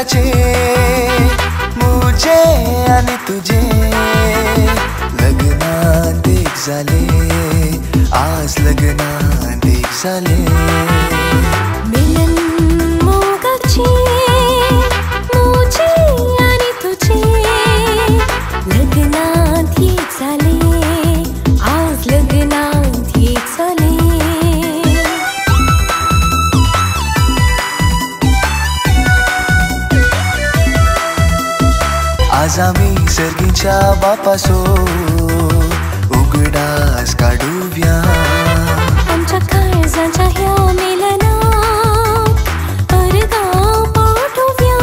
मोगाचे मुझे आणि तुझे लग्नात एक झाले आज लग्नात एक झाले मिलन मोगाचे मुझे आणि तुझे लग्नात एक झाले आज लग्नात एक झाले आज आम्ही सर्गीच्या बापासो उघडास काढूया आमच्या काळजाच्या ह्या मिलनात अर्गा पाठवूया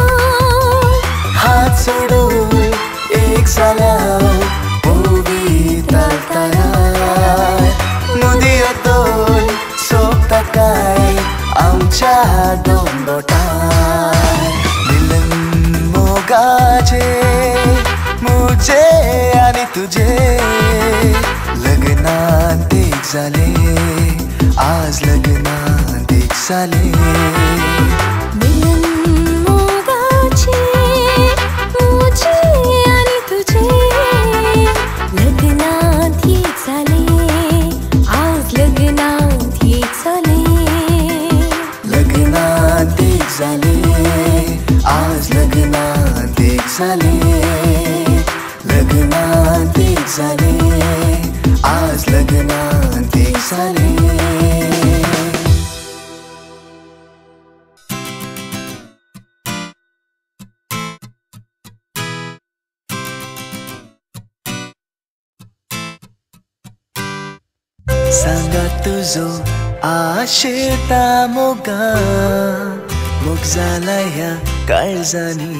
हात सोडून एक झाल्या भोगी नदीया दोन सोबता काय आमच्या दोन बोटाय मिलन मोगाचे मुझे आणि तुझे लग्नात एक झाले आज लग्नात एक झाले मिलन मोगाचे मुझे आणि तुझे लग्नात एक झाले आज लग्नात एक झाले लग्नात एक झाले आज लग्नात एक झाले लग्नात एक झाले आज लग्नात एक झाले सांगा तुझो आशेता मोगा मोग झाला ह्या काळजानी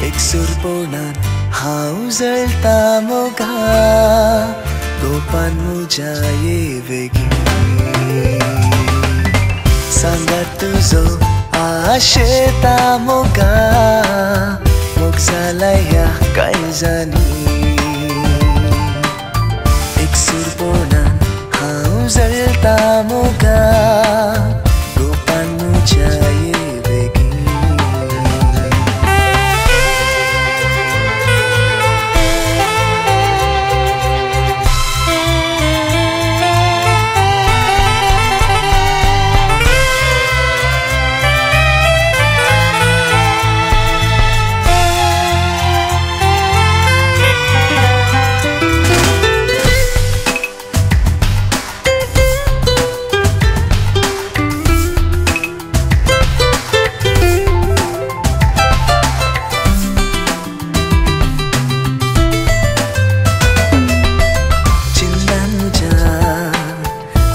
एक सुरपोणान हांव जळता मोगा गोपान मुझ्या ये वेगी सांगा तुझो आशेता मोगा मोग झाला ह्या काळजानी एक सुरपोणान हांव जळता मोगा गोपान मुझ्या ये वेगी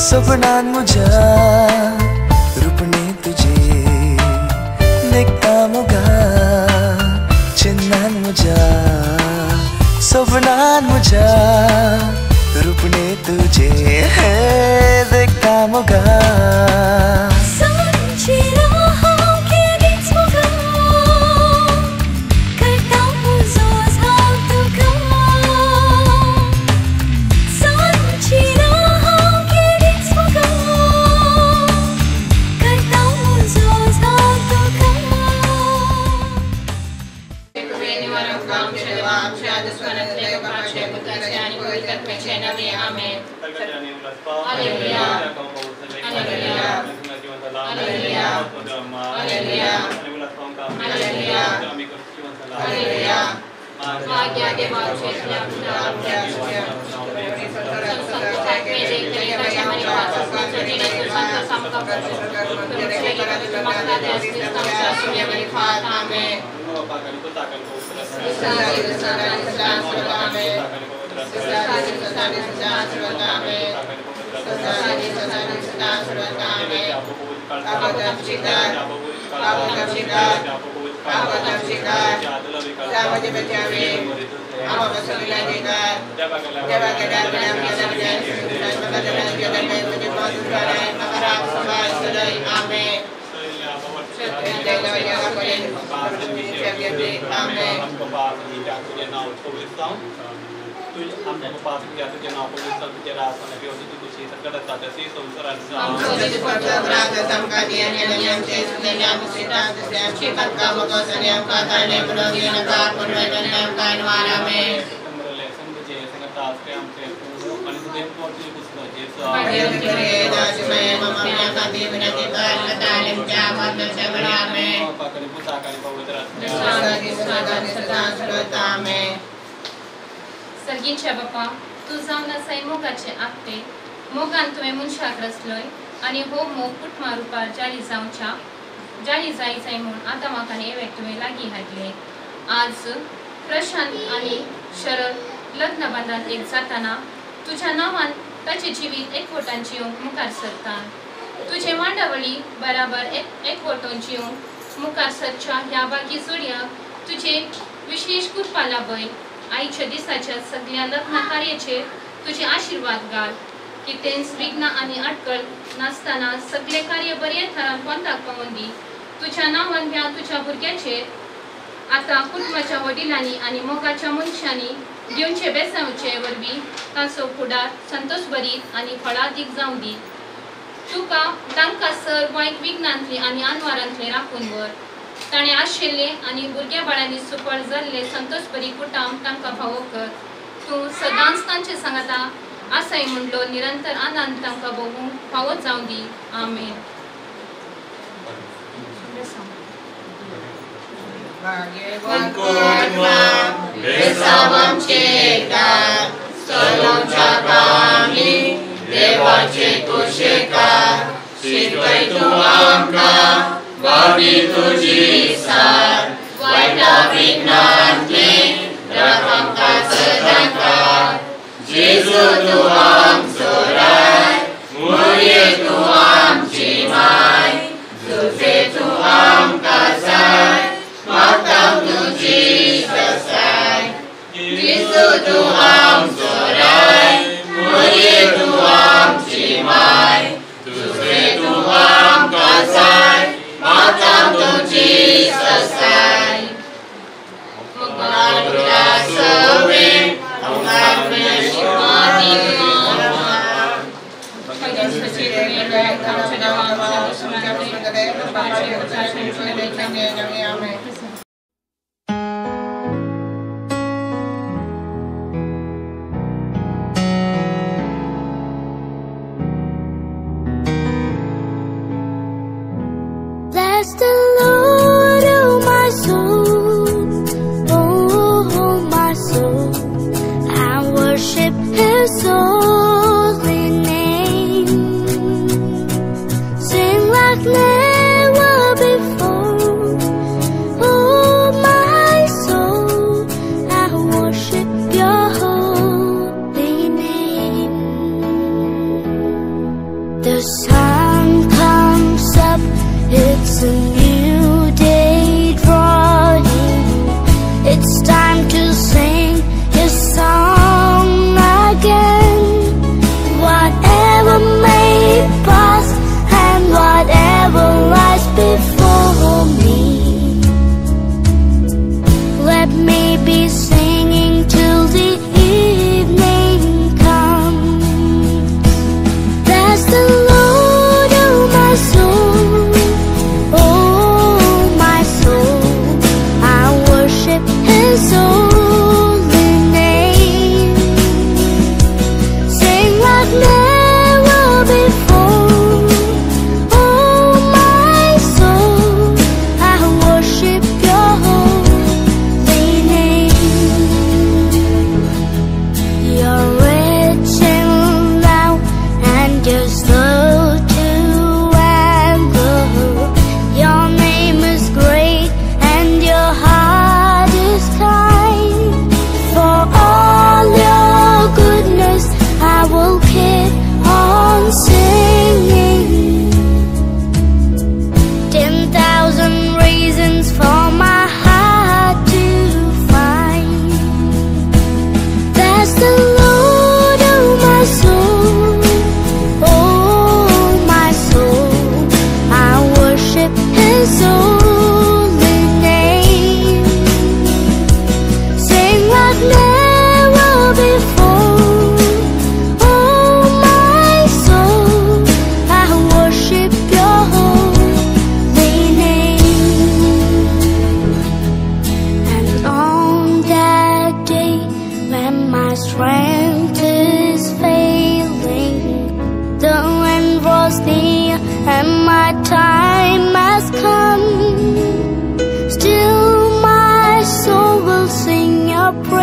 स्वप्नान मुझ्या रूपने तुझे देखता मुगा चिन्हान मुझ्या स्वप्नान मुझ्या रूपने तुझे देखता मुगा तुझ आमच्या पास घ्या तुझे नाव पवित्र तुझे रास आणि व्यवस्थित तुझी सगळं साधसी संसारात सर्गीच्या बापा तू जावन आसाय मोगाचे आपटे मोगान तुवें मनशाक रचलय आनी हो मोग कुटमा रुपार जारी जावच्या जारी जाय म्हूण आतां म्हाका एवेक तुवें लागीं हाडले आज प्रशांत आनी शरद लग्न बंधांत एक जाताना तुज्या नांवान ताचें जिवीत एकवटान जिवंक मुखार सरता तुजे मांडावळी बराबर एकवटून जिवंक मुखार सरच्या ह्या बागी जोडयाक तुजे विशेष कृपा लाभय आईच्या दिसाच्या सगळ्या लग्न कार्याचेर तुझे आशीर्वाद घाल कितेंच विघ्न आनी अडकळ नासतना सगळे कार्य बरे थरान कोंताक पावोवन दी तुझ्या नांवान ह्या तुझ्या भुरग्याचेर आतां कुटुंबाच्या वडिलांनी आनी मोगाच्या मनशांनी दिवचे बेसावचे वरवीं ताचो फुडार संतोष भरीत आनी फळादीक जावं दी तुका तांकां सर वायट विघ्नांतली आनी आनवारांतले राखून वर ताणें आशिल्ले आनी भुरग्या बाळांनी सुपळ जाल्ले संतोष बरी कुटाम तांकां फावो कर तूं सदांच तांचे सांगाता आसाय म्हणलो निरंतर आनंद तांकां भोगूंक फावो जावं दी आमेन देवाचे कुशेकार शिकय तू आमकां बाबी तुझी सार वायटा विघ्नांतली रकांका सदांकार जेजू तू आमचो राय मुर्ये तू आमची माय तुझे तू आमकां जाय म्हाका तुझी ससाय जेजू तू आमचो राय मुर्ये तू आमची माय तुझे तू आमकां जाय म्हाका तुझी ससाय मुखार सोवे मुखार Shivani Bless the Lord, oh my soul.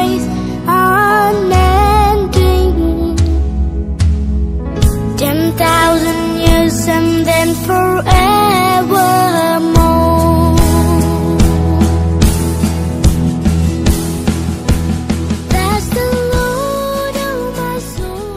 race unending. 10,000 years and then forevermore. That's the Lord of my soul.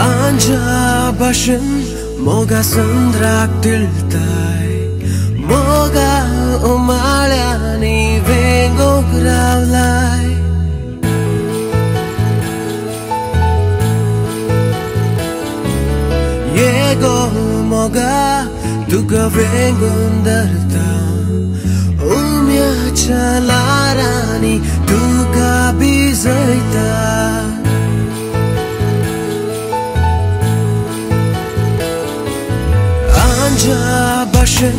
Anja bashin moga sandrak tiltai moga umalyani vengo gravlai Yego moga tuga vengo ndarta umya chalarani tuga bizaita Anja bashin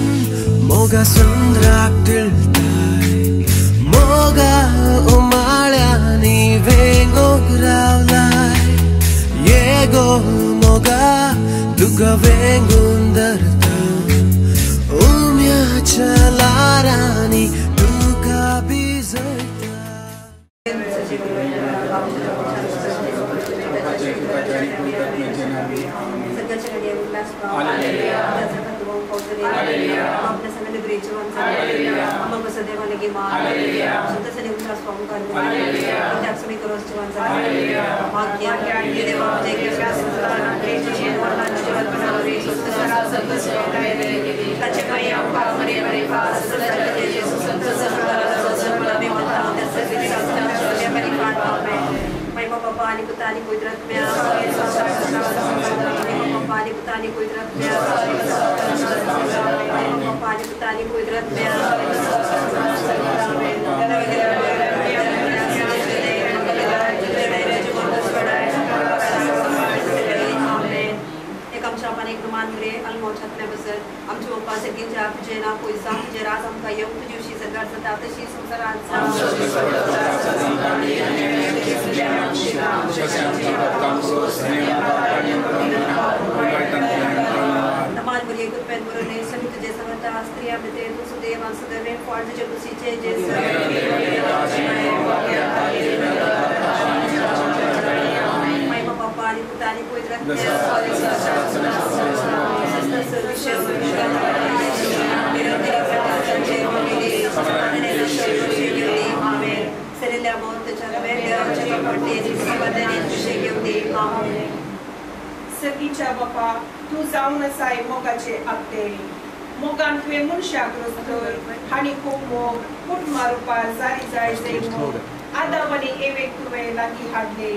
moga sandrak tiltai moga umalyani vengo gravlai Yego moga duga vengo ndarta umya chalarani duga bizaita Pani putani kudrat mein Pani putani kudrat mein Pani putani kudrat mein एक आमच्या आपण एक मान रे अलमोछातल्या बसत आमच्या पप्पा सगळ्यांच्या जेना पैसा जे राज आमकां येवंक दिवशी सगळ्यात जाता तशी संसारांचा तमाम बरी गुरपेन बरोने सभी तुझे समता स्त्रिया में तू सुदेव सुदेव फॉल्ट जो कुसीचे जे माय पापा पानी पुतानी कोई रख सगीच्या बापा तू जावन आसाय मोगाचे आपटे मोगान तुवें मनशाक रचतय हाणी खूब मोग फूट मारुपार जारी जाय मोग आदाम आनी एवेक तुवें लागीं हाडले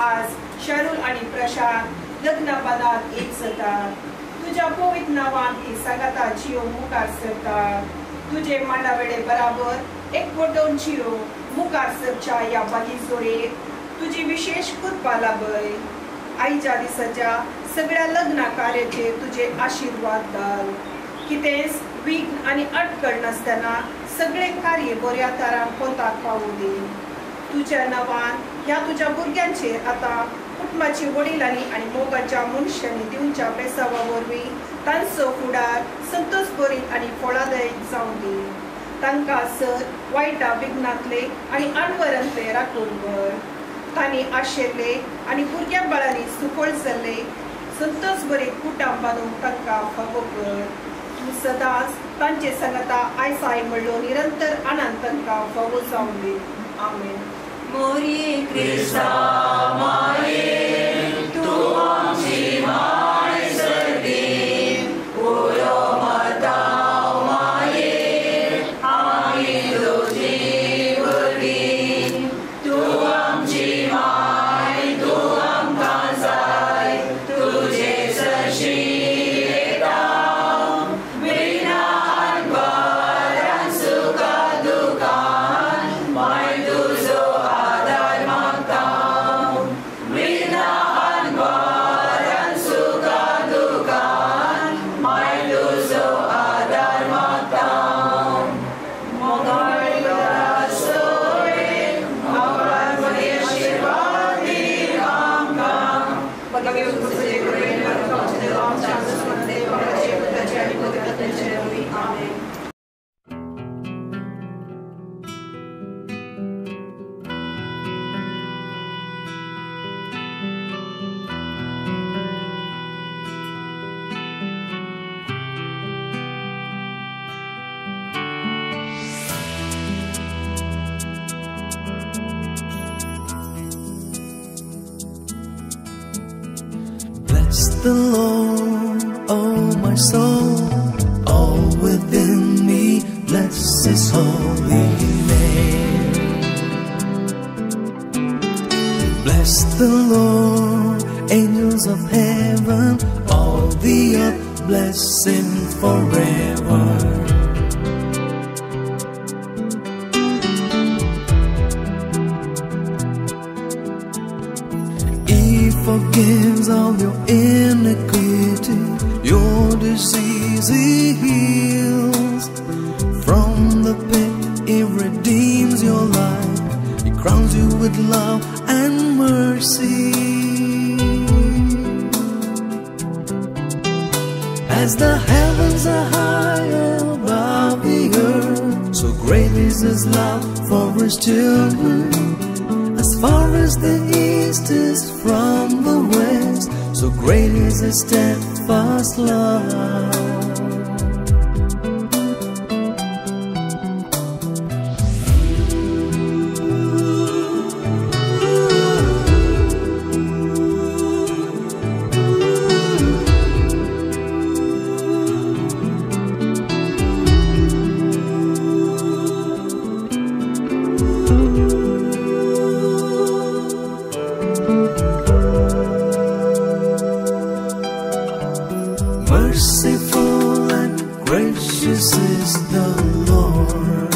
आज शारुल आनी प्रशांत लग्न बांदात एक जातात तुज्या पवित्र नांवान ही सांगाता जियो मुखार सरतात तुजे मांडावेळे बराबर एक वटोन जियो मुखार सरच्या ह्या बागी जोरेक तुजी विशेष कृपा लाभय आईच्या दिसाच्या सगळ्या लग्न कार्याचे तुझे आशीर्वाद घाल कितेंच विघ्न आनी अडखळ नासतना सगळे कार्य बऱ्या तरान पोताक पावूं दी तुझ्या नांवान ह्या तुझ्या भुरग्यांचेर आतां कुटुंबाची वडिलांनी आनी मोगाच्या मनशांनी दिवच्या पेसावा वरवीं तांचो फुडार संतोष बरीत आनी फळादायक जावं दी तांकां सर वायटा विघ्नांतले आनी आडवरांतले राखून व्हर तांणी आशिल्ले आनी भुरग्या बाळांनी सुफळ जाल्ले संतोष बरे कुटांब बांदूंक तांकां फावो कर तूं सदांच तांचे सांगाता आयसाय म्हणलो निरंतर आनंद तांकां फावो जावं दी आमेन मोरी कृष्णा माये तू आमची माय सर्दी ओरो माता माये आमी तुझी भुरगी तू आमची माय तू आमकां जाय तुजे सरशी येता विना आडवारान सुखा दुखान माय तुजो आदार मागता विना Bless the Lord, oh my soul, all within me, bless His holy name. Bless the Lord, angels of heaven, all the earth, bless Him forever. Forgives all your iniquity, your disease He heals. From the pit He redeems your life, He crowns you with love and mercy. As the heavens are high above the earth, so great is His love for His children. As far as the east is from the west, so great is His steadfast love. Merciful and gracious is the Lord,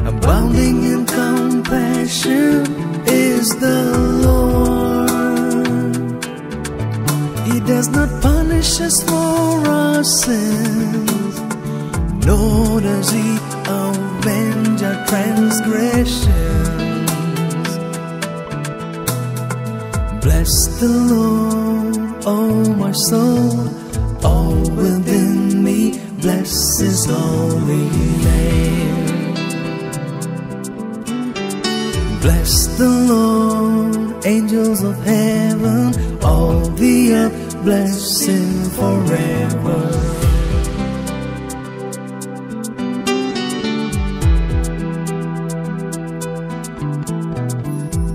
abounding in compassion is the Lord. He does not punish us for our sins, nor does He avenge our transgressions. Bless the Lord, oh my soul, all within me, bless His holy name. Bless the Lord, angels of heaven, all the earth, bless Him forever.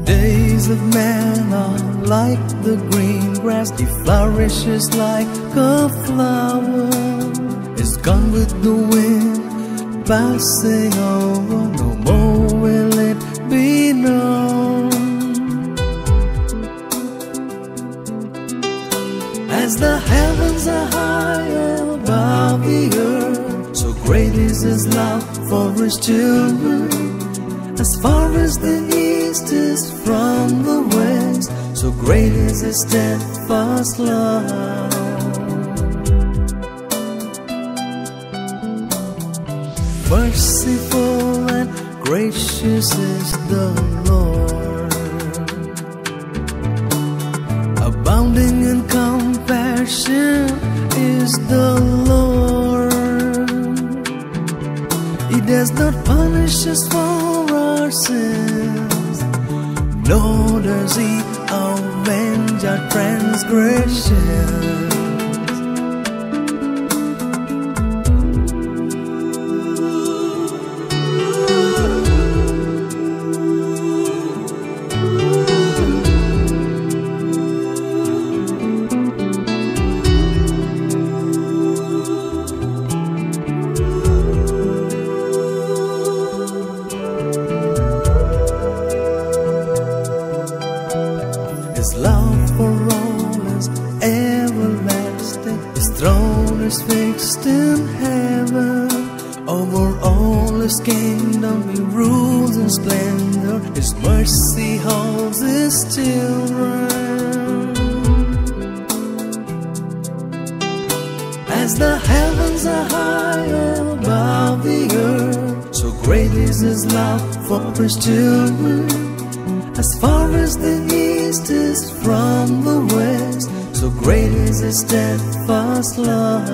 Days of man are like the green grass, He flourishes like a flower. Is gone with the wind, passing over, no more will it be known. As the heavens are high above the earth, so great is His love for His children. As far as the east is from the west, so great is His steadfast love. Merciful and gracious is the Lord, abounding in compassion is the Lord. He does not punish us for our sins, nor does He avenge our transgressions. His love for all is everlasting, His throne is fixed in heaven. Over all His kingdom He rules in splendor, His mercy holds His children. As the heavens are high above the earth, so great is His love for His children. As far as the east east is from the west, so great is His steadfast love.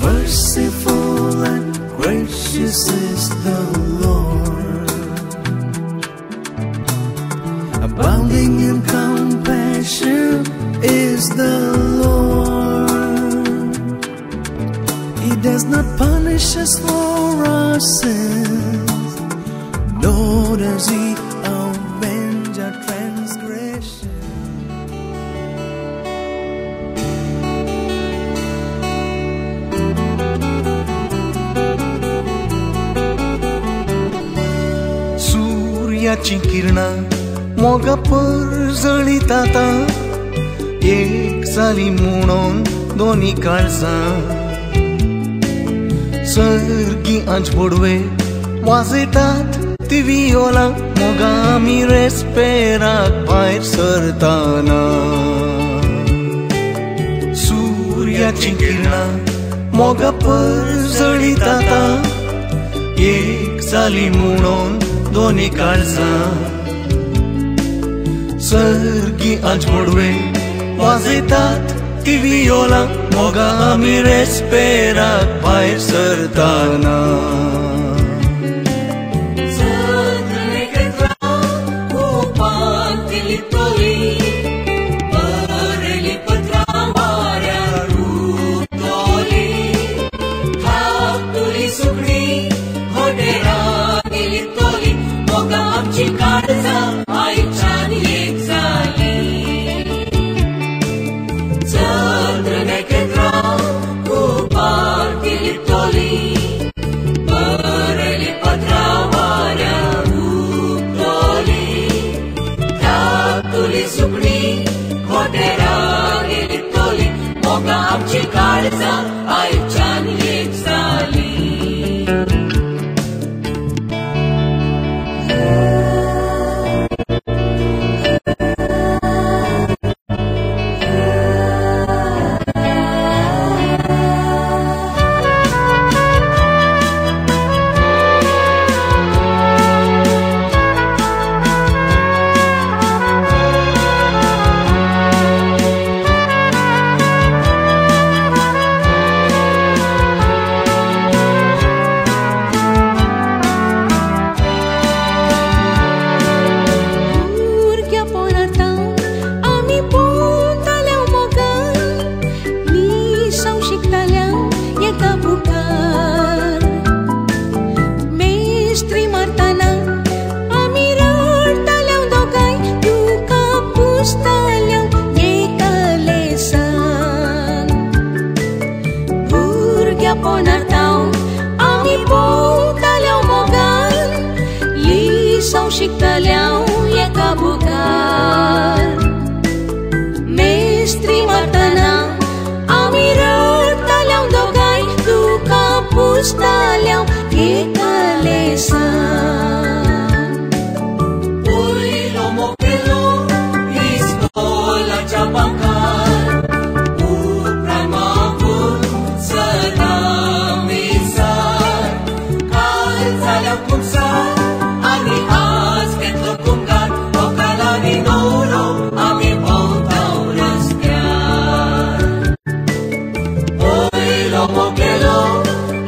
Merciful and gracious is the Lord, abounding in compassion is the Lord. He does not punish us for our sins, nor does He avenge our transgression. सूर्याची किरणं मोगापर जळीत आता, एक जाली म्हणून दोन्ही काळजां. सर्गी आंच पडवे वाजयतात ती वियोलां, मोगा आमी रेस्पेराक भायर सरताना. सूर्याची किरणां मोगापर जळीत आता, एक जाली म्हणून दोन्ही काळजां. सर्गी आंच पडवे वाजयतात ती वियोलां, मोगा आमी रेस्पेराक भायर सरताना.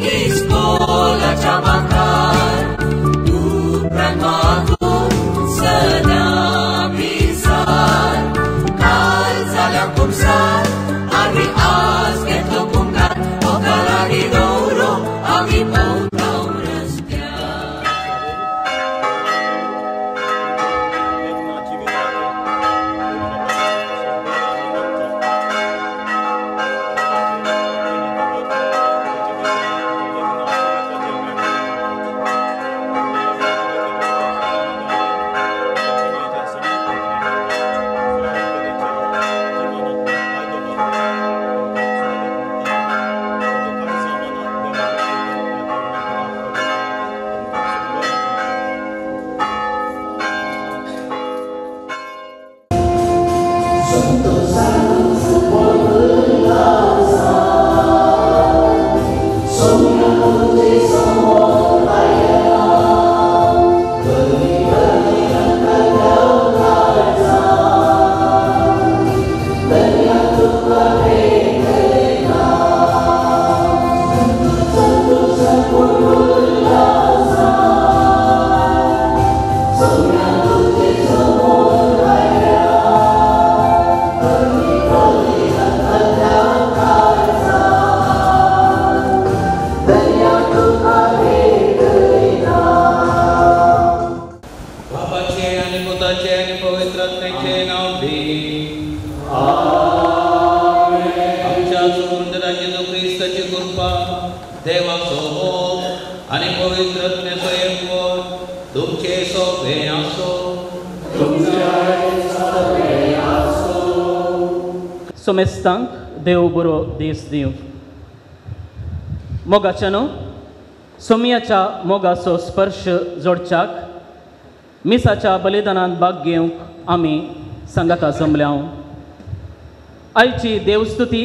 Is रत्ने सोयेंगो तुमचे सोबे आसो सोमेस्तांक देव बरो दीस दिव मोगाच्यानो सोमयाच्या मोगाचो स्पर्श जोडच्याक मिसाच्या बलिदानांत भाग घेवंक आमी संगता जमल्या आयची देवस्तुती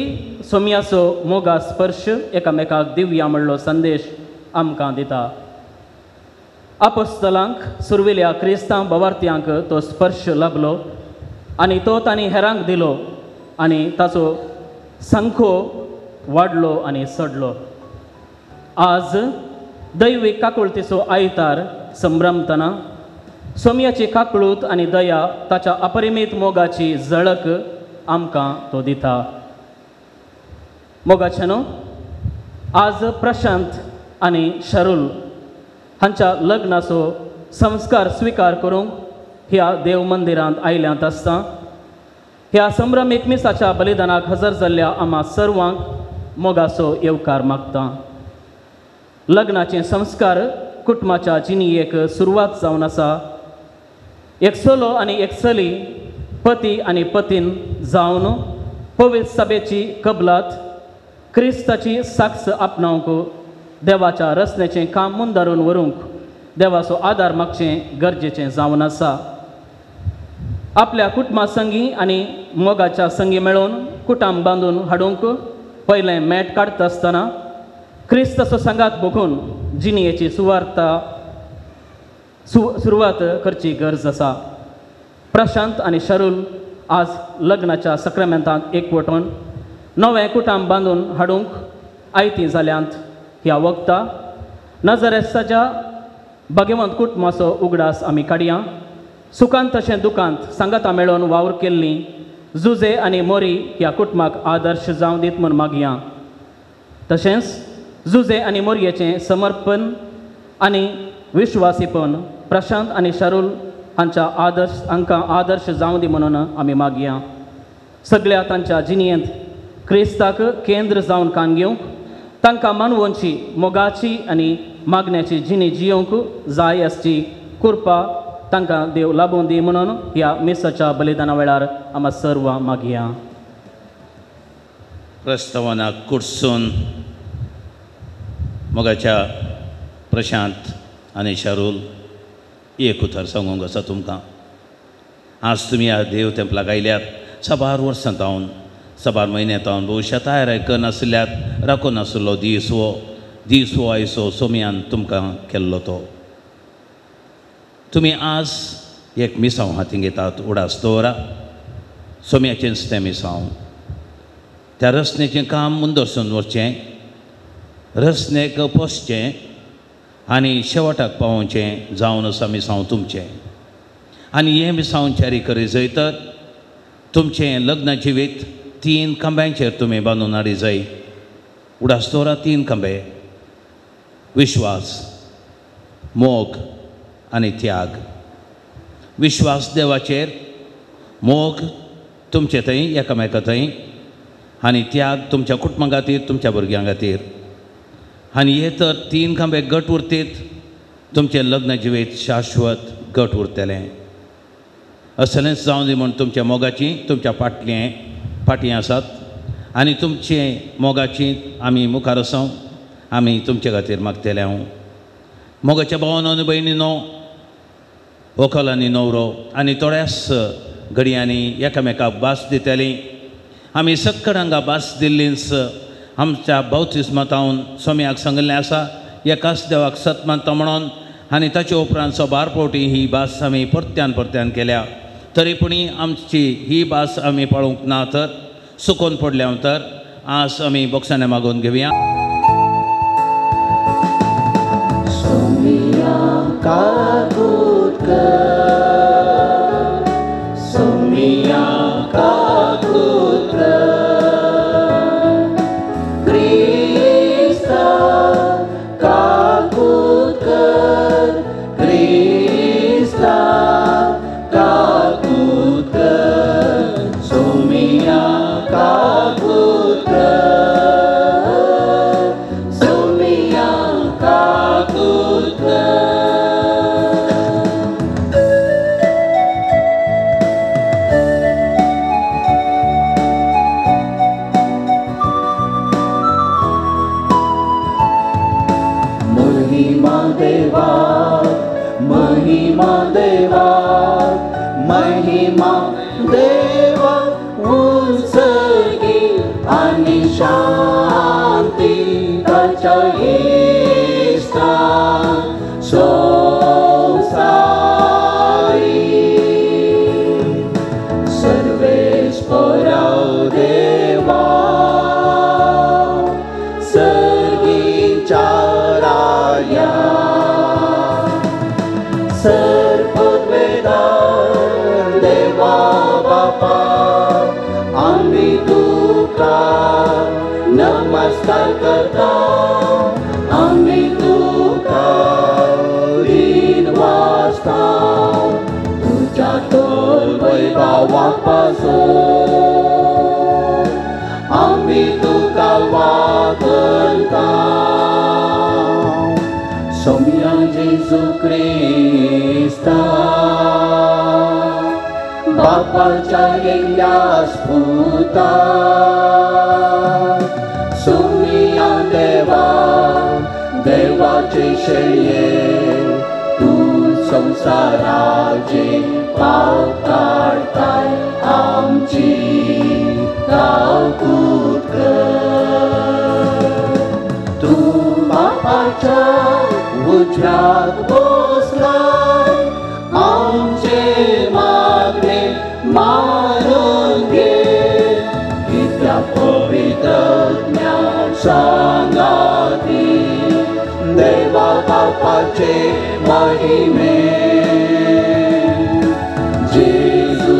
सोमयाचो मोगा स्पर्श एकामेकाक दिवया म्हणलो संदेश आमकां दिता आपोस्तलांक सुरविल्या क्रिस्तांव भवार्थ्यांक तो स्पर्श लाभलो आनी तो तांणी हेरांक दिलो आनी ताचो संखो वाडलो आनी सडलो आज दैवीक काकुळतेचो आयतार संभ्रमतना सोमयाची काकुळूत आनी दया ताच्या अपरिमीत मोगाची झळक आमकां तो दिता मोगाच्यानो आज प्रशांत आनी शरुल हांच्या लग्नाचो संस्कार स्विकार करूंक ह्या देव मंदिरांत आयल्यांत आसता ह्या संभ्रमीक मिसाच्या बलिदानाक हजर जाल्ल्या आम्हा सर्वांक मोगाचो येवकार मागता लग्नाचे संस्कार कुटुंबाच्या जिणेक सुरवात जावन आसा एक चलो आनी एक चली पती आनी पतीन जावन पवित्र सभेची कबलात क्रिस्ताची साक्ष आपणावंक देवाच्या रचनेचें काम मुंदारून व्हरूंक देवाचो आदार मागचें गरजेचें जावन आसा आपल्या कुटुंबा संगी आनी मोगाच्या संगी मेळून कुटाम बांदून हाडूंक पयलें मेट काडटा आसतना क्रिस्ताचो सांगात बघून जिणेची सुरवात करची गरज आसा प्रशांत आनी शरुल आज लग्नाच्या सक्रामेंतांत एकवटून नवें कुटाम बांदून हाडूंक आयती जाल्यांत ह्या वक्ता नजरेसाच्या भगवंत कुटुंबाचो उगडास आमी काडया सुखांत तशें दुखांत सांगाता मेळून वावर केल्ली जुजे आनी मोरी ह्या कुटुंबाक आदर्श जावं दीत म्हूण मागया तशेंच जुजे आनी मोरयेचें समर्पण आनी विश्वासीपण प्रशांत आनी शरुल हांच्या हांकां आदर्श जावं दी म्हणून आमी मागया सगळ्या तांच्या जिणेंत क्रिस्ताक केंद्र जावन काम घेवंक तांकां मानवोंची मोगाची आनी मागण्याची जिणी जियोंक जाय आसची कृपा तांकां देव लाभून दी म्हणून ह्या मिसाच्या बलिदाना वेळार आमी सर्व मागया प्रस्तावनाक कुडसून मोगाच्या प्रशांत आनी शारुल एक उतर सांगूंक आसा तुमकां आज तुमी ह्या देव तेंपलाक आयल्यात साबार वर्सां जावन साबार म्हयने जावन भविश्या तयार करनासल्यात राखून नासलो दीस हो आयचो सोमयान तुमकां केल्लो तो तुमी आज एक मिसांव हातीन घेतात उडास दवरा सोमयाचें तें मिसांव त्या रचनेचें काम मुंदरसून व्हरचें रचनेक पोसचें आनी शेवटाक पावोवचें जावन आसा मिसांव तुमचें आनी हें मिसांव चारी करी जैतर तुमचें लग्न जिवीत 3 खांब्यांचेर तुमी बांदून हाडी जाय उडास दवरा 3 खांबे विश्वास मोग आनी त्याग विश्वास देवाचेर मोग तुमचे थंय एकामेका थंय आनी त्याग तुमच्या कुटुंबा खातीर तुमच्या भुरग्यां खातीर आनी हे तर 3 खांबे घट उरतीत तुमचें लग्न जिवीत शाश्वत घट उरतलें असलेंच जावं दी म्हूण तुमच्या मोगाची तुमच्या फाटीं आसात आनी तुमचे मोगाची आमी मुखार आसां आमी तुमचे खातीर मागतले हांव मोगाच्या भावानो आनी भयणीनो व्हंकल आनी न्हवरो आनी थोड्याच घडयांनी एकामेकाक भास दितलीं आमी सक्कड हांगा भास दिल्लींच आमच्या बावतिस्मांतावन सोम्याक सांगिल्लें आसा एकाच देवाक सत मानता म्हणून आनी ताचे उपरांत सोबार फावटी ही भास आमी परत्यान केल्या तरी पूण आमची ही भास आमी पळोवंक ना तर सुकोवन पडल्या तर आज आमी बोक्साने मागून घेवया महिमा देवा उत्सर्गी आणि शांती ताच्या इष्टान संसारी सर्वेश्वरा देवा सर्गीच्या राया सर्ववेदार देवा बापा आम्ही तुका नमस्कार करता आम्ही तुका रीण वाजता तुझ्या तोल वैभवापासून आम्ही तुका वागता सोम्या जेजू क्रिस्ता बापाच्या एकल्या स्फुता सोम्या देवा देवाचे शेळये तू संसाराचे पाप काढताय आमची काकूत कर तू बापाच्या उजव्यात बसलाय आमचे मागणे मारून घे इतक्या पवित्र ज्ञान सांगाती देवा बापाचे महिमे जेजू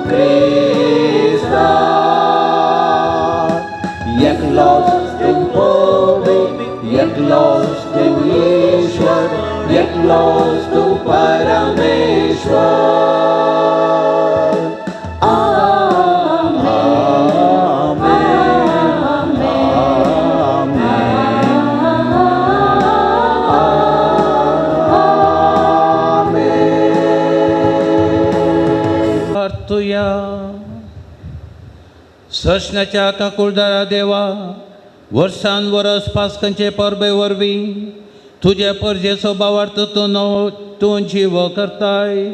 ख्रिस्ता एकलोच तू पवित्र एकलोच तू ईश्वर एकलोच तू परमेश्वर तुया सशनाच्या काकुळदारा देवा वर्सान वरस पासकांचे परबे वरवीं तुझे परजेचो भावार्थ तूं जीव करताय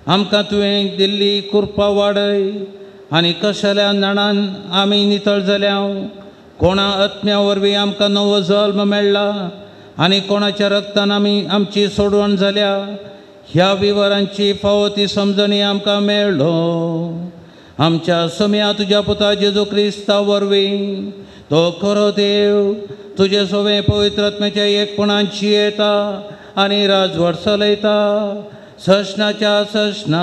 आमकां तुवें दिल्ली कृपा वाडय आनी कशेल्या नाणान आमी नितळ जाल्या कोणा आत्म्या वरवीं आमकां नवो जल्म मेळ्ळा आनी कोणाच्या रक्तान आमची सोडवण जाल्या ह्या विवरांची फावो ती समजणी आमकां मेळ्ळो आमच्या सोम्या तुज्या पुता जेजू क्रिस्ता वरवीं तो खरो देव तुजे सोवे पवित्र आत्म्याच्या एकपणांची येता आनी राजवट चलयता सशनाच्या सशना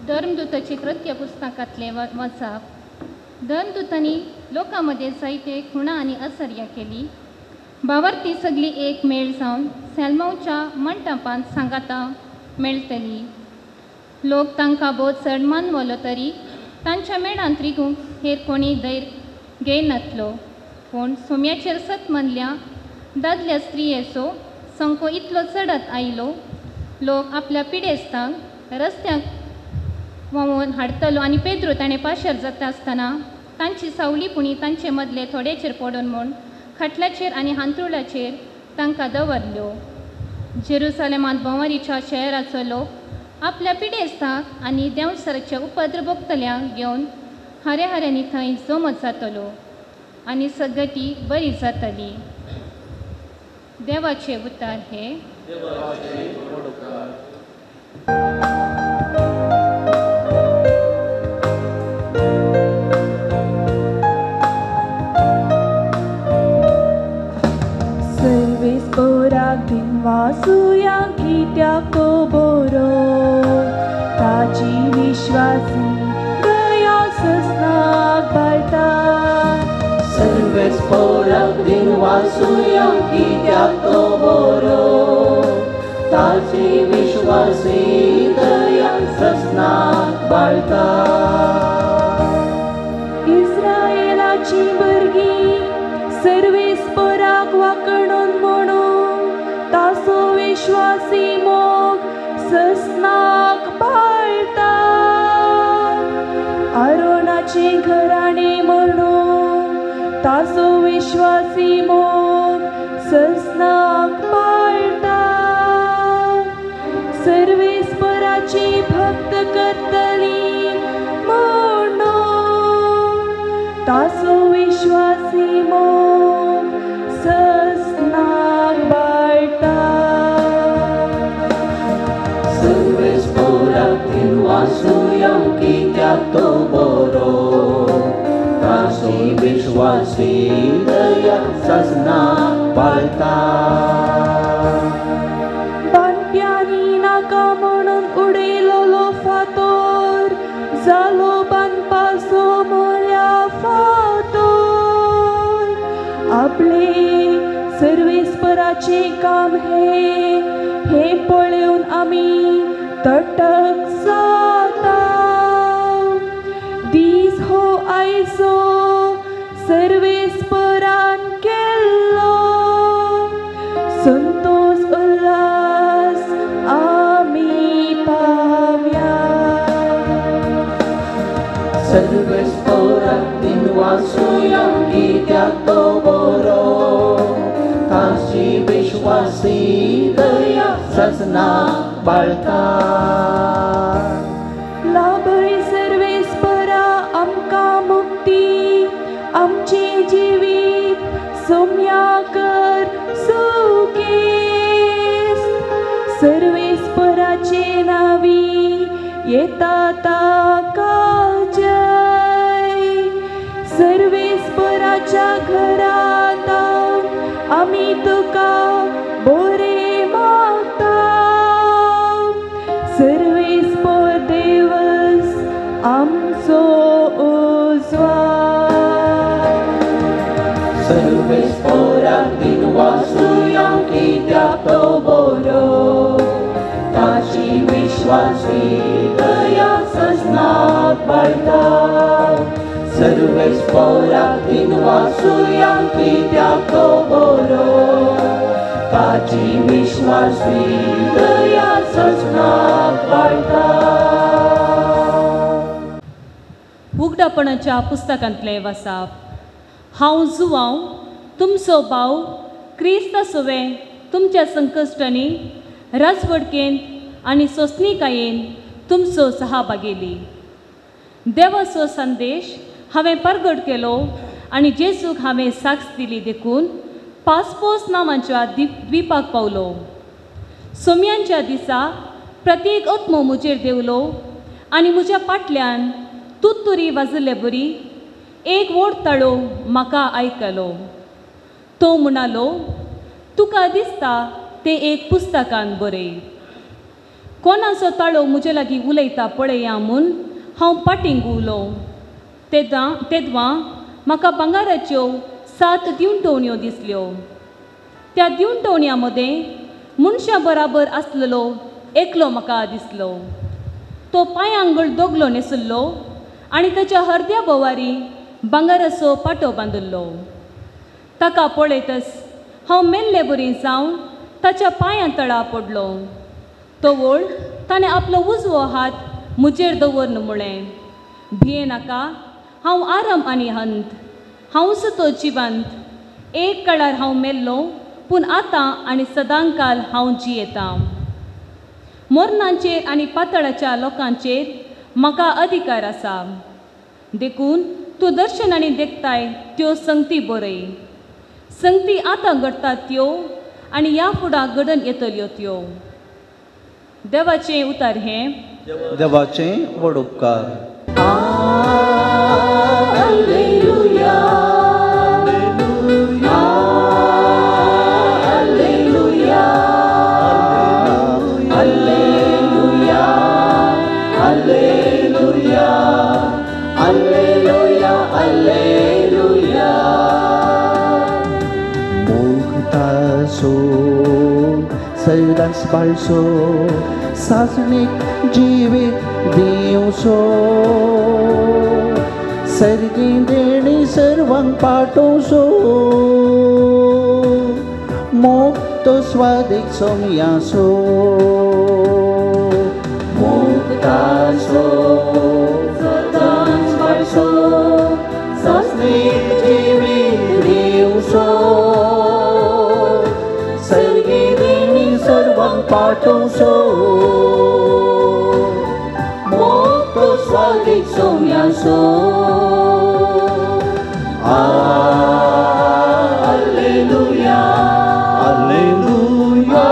धर्मदूताचे कृत्य पुस्तकातले वाचप धर्मदूतांनी लोकांमध्ये जायते खुणा आनी असर्या केली भावार्थी सगळी एक मेळ जावन सॅल्मोवच्या मंटपांत सांगाता मेळटली लोक तांकां बहुत चड मानवलो तरी तांच्या मेळांत रिगूंक हेर कोणी धैर्य घेयनातलो पूण सोम्याचेर सत मनल्या दादल्या स्त्रियेचो संको इतलो चडत आयलो लोक आपल्या पिडेस्तांक रस्त्याक व्हांवून हाडटलो आनी पेद्रू ताणें पाशर जाता आसतना तांची सावलीपुणी तांचे मदले थोड्याचेर पडून म्हूण खाटल्याचेर आनी हांतरुळाचेर तांकां दवरल्यो जेरुसलेमांत भोंवरीच्या शहराचो लोक आपल्या पिडेस्तांक आनी देंवसराच्या उपद्र भोगतल्यांक घेवन हारे हाऱ्यांनी थंय जमत जातलो आनी सगती बरी जातली देवाचे उतार हे वासुया कित्याक बरो ताची विश्वासी दया सस्नाक बाळटा सर्वेच पोराक दिन वासुया कित्याक बरो ताची विश्वासी दया सस्नाक बाळटा इस्रायेलाची भुरगीं सर्वेच पोराक वाकडून म्हणून तासो विश्वासी मोग सस्नाक बाळटा आरोनाची घराणे म्हणून तासो विश्वासी मोग सस्नाक विश्वासीदया सजना बाळता बानप्यांनी नाका म्हणून उडयलोलो फातोर जालो बांदपाचो मोल्या फातोर आपले सर्वेस्पराचे काम हे पळोवन आमी तटक जाता दीस हो आयचो सर्वेस्परान केल्लो संतोष उल्हास आमी पावया सर्वेस्पराक दिन वाचूया कित्याक तो बरो ताची विश्वासी दया सजना बाळता लाभय सर्वेस्परा आमकां मुक्ती आमचे जिवीत सोम्या कर सुकेस सर्वेस्पराचे नावी येता ताका जय सर्वेस्पराच्या घरांत आमी तुका बरे मागता सर्वेस्पर देवस आमचो उजवाड सर्वेस्पराक दिन वाचूया कित्याक तो बरो ताची विश्वासी दया सजनाक बाळता सर्वेस्पराक दिन वाचूया कित्याक तो बरो ताची विश्वासी दया सजनाक बाळता उगडापणाच्या पुस्तकांतले वाचप हांव जुवांव तुमचो भाव क्रिस्तासोवे तुमच्या संकश्टांनी राजवडकेंत आनी सोंसणीकायेन तुमचो सहभागेली देवाचो संदेश हांवें परगट केलो आनी जेजूक हांवें साक्ष दिली देखून पासपोस नांवांच्या द्विपाक पावलो सोम्यांच्या दिसा प्रत्येक आत्मो म्हजेर देवलो आनी म्हज्या फाटल्यान तुत्तुरी वाजले बरी एक व्हड ताळो म्हाका आयकलो तो म्हणालो तुका दिसता तें एक पुस्तकान बरय कोणाचो ताळो म्हजे लागीं उलयता पळया म्हूण हांव पाटींग उलो तेदवां म्हाका भांगाराच्यो 7 दिवटोवण्यो दिसल्यो त्या दिवटोवण्यां मदें मनशा बराबर आसलेलो एकलो म्हाका दिसलो तो पांयांक गळदोगलो न्हेसुल्लो आनी ताच्या हरद्या बोवारी भांगाराचो पाटो बांदिल्लो ताका पळयतच हांव मेल्ले बरी जावन ताच्या पांयां तळा पडलो तो वळ ताणें आपलो उजवो हात म्हजेर दवरन म्हळें भिये नाका हांव आराम आनी हंत हांवच तो जिवंत एक काळार हांव मेल्लो पूण आतां आनी सदांकाल हांव जियेतां मोरणांचेर आनी पातळाच्या लोकांचेर म्हाका अधिकार आसा देखून तूं दर्शनांनी देखताय त्यो संगती बरय संगती आतां घडटात त्यो आनी ह्या फुडां घडन येतल्यो त्यो देवाचें उतार हें देवाचें व्हड उपकार हालेलुया हालेलुया हालेलुया हालेलुया हालेलुया हालेलुया मुक्तासो सैदास बाळसो सासणीक जिवीत दिवसो सर्गी देणी सर्वांक पाठोवसो मुक्त स्वादीक सोमयासो मुक्तासो सैदास बाळसो सासणीक जिवीत दिवसो सर्गी देणी सर्वांक पाठोवसो मोक्त स्वादीक सोमयासो हालेलुया हालेलुया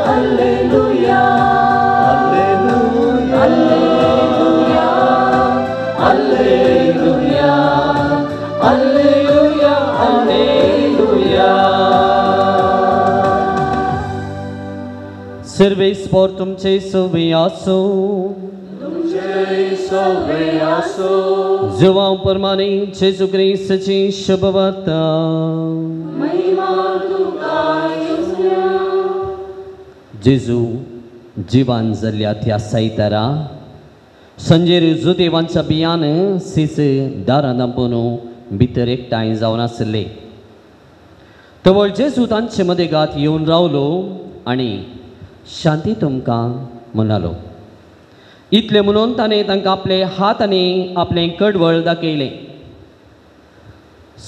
हालेलुया हालेलुया हालेलुया सर्वेस por तुमचे सवे आसो João permanente Jesus Cristo ci शुभवार्ता जेजू जिवान जाल्ल्या त्या सायतारा संजेर जुदेवांच्या बियान सीस दारां दांपून भितर एकठांय जावन आसले तवळ जेजू तांचे मदेगात येवन रावलो आनी शांती तुमकां म्हणालो इतले म्हणून ताणें तांकां आपले हात आनी आपलें कडवळ दाखयलें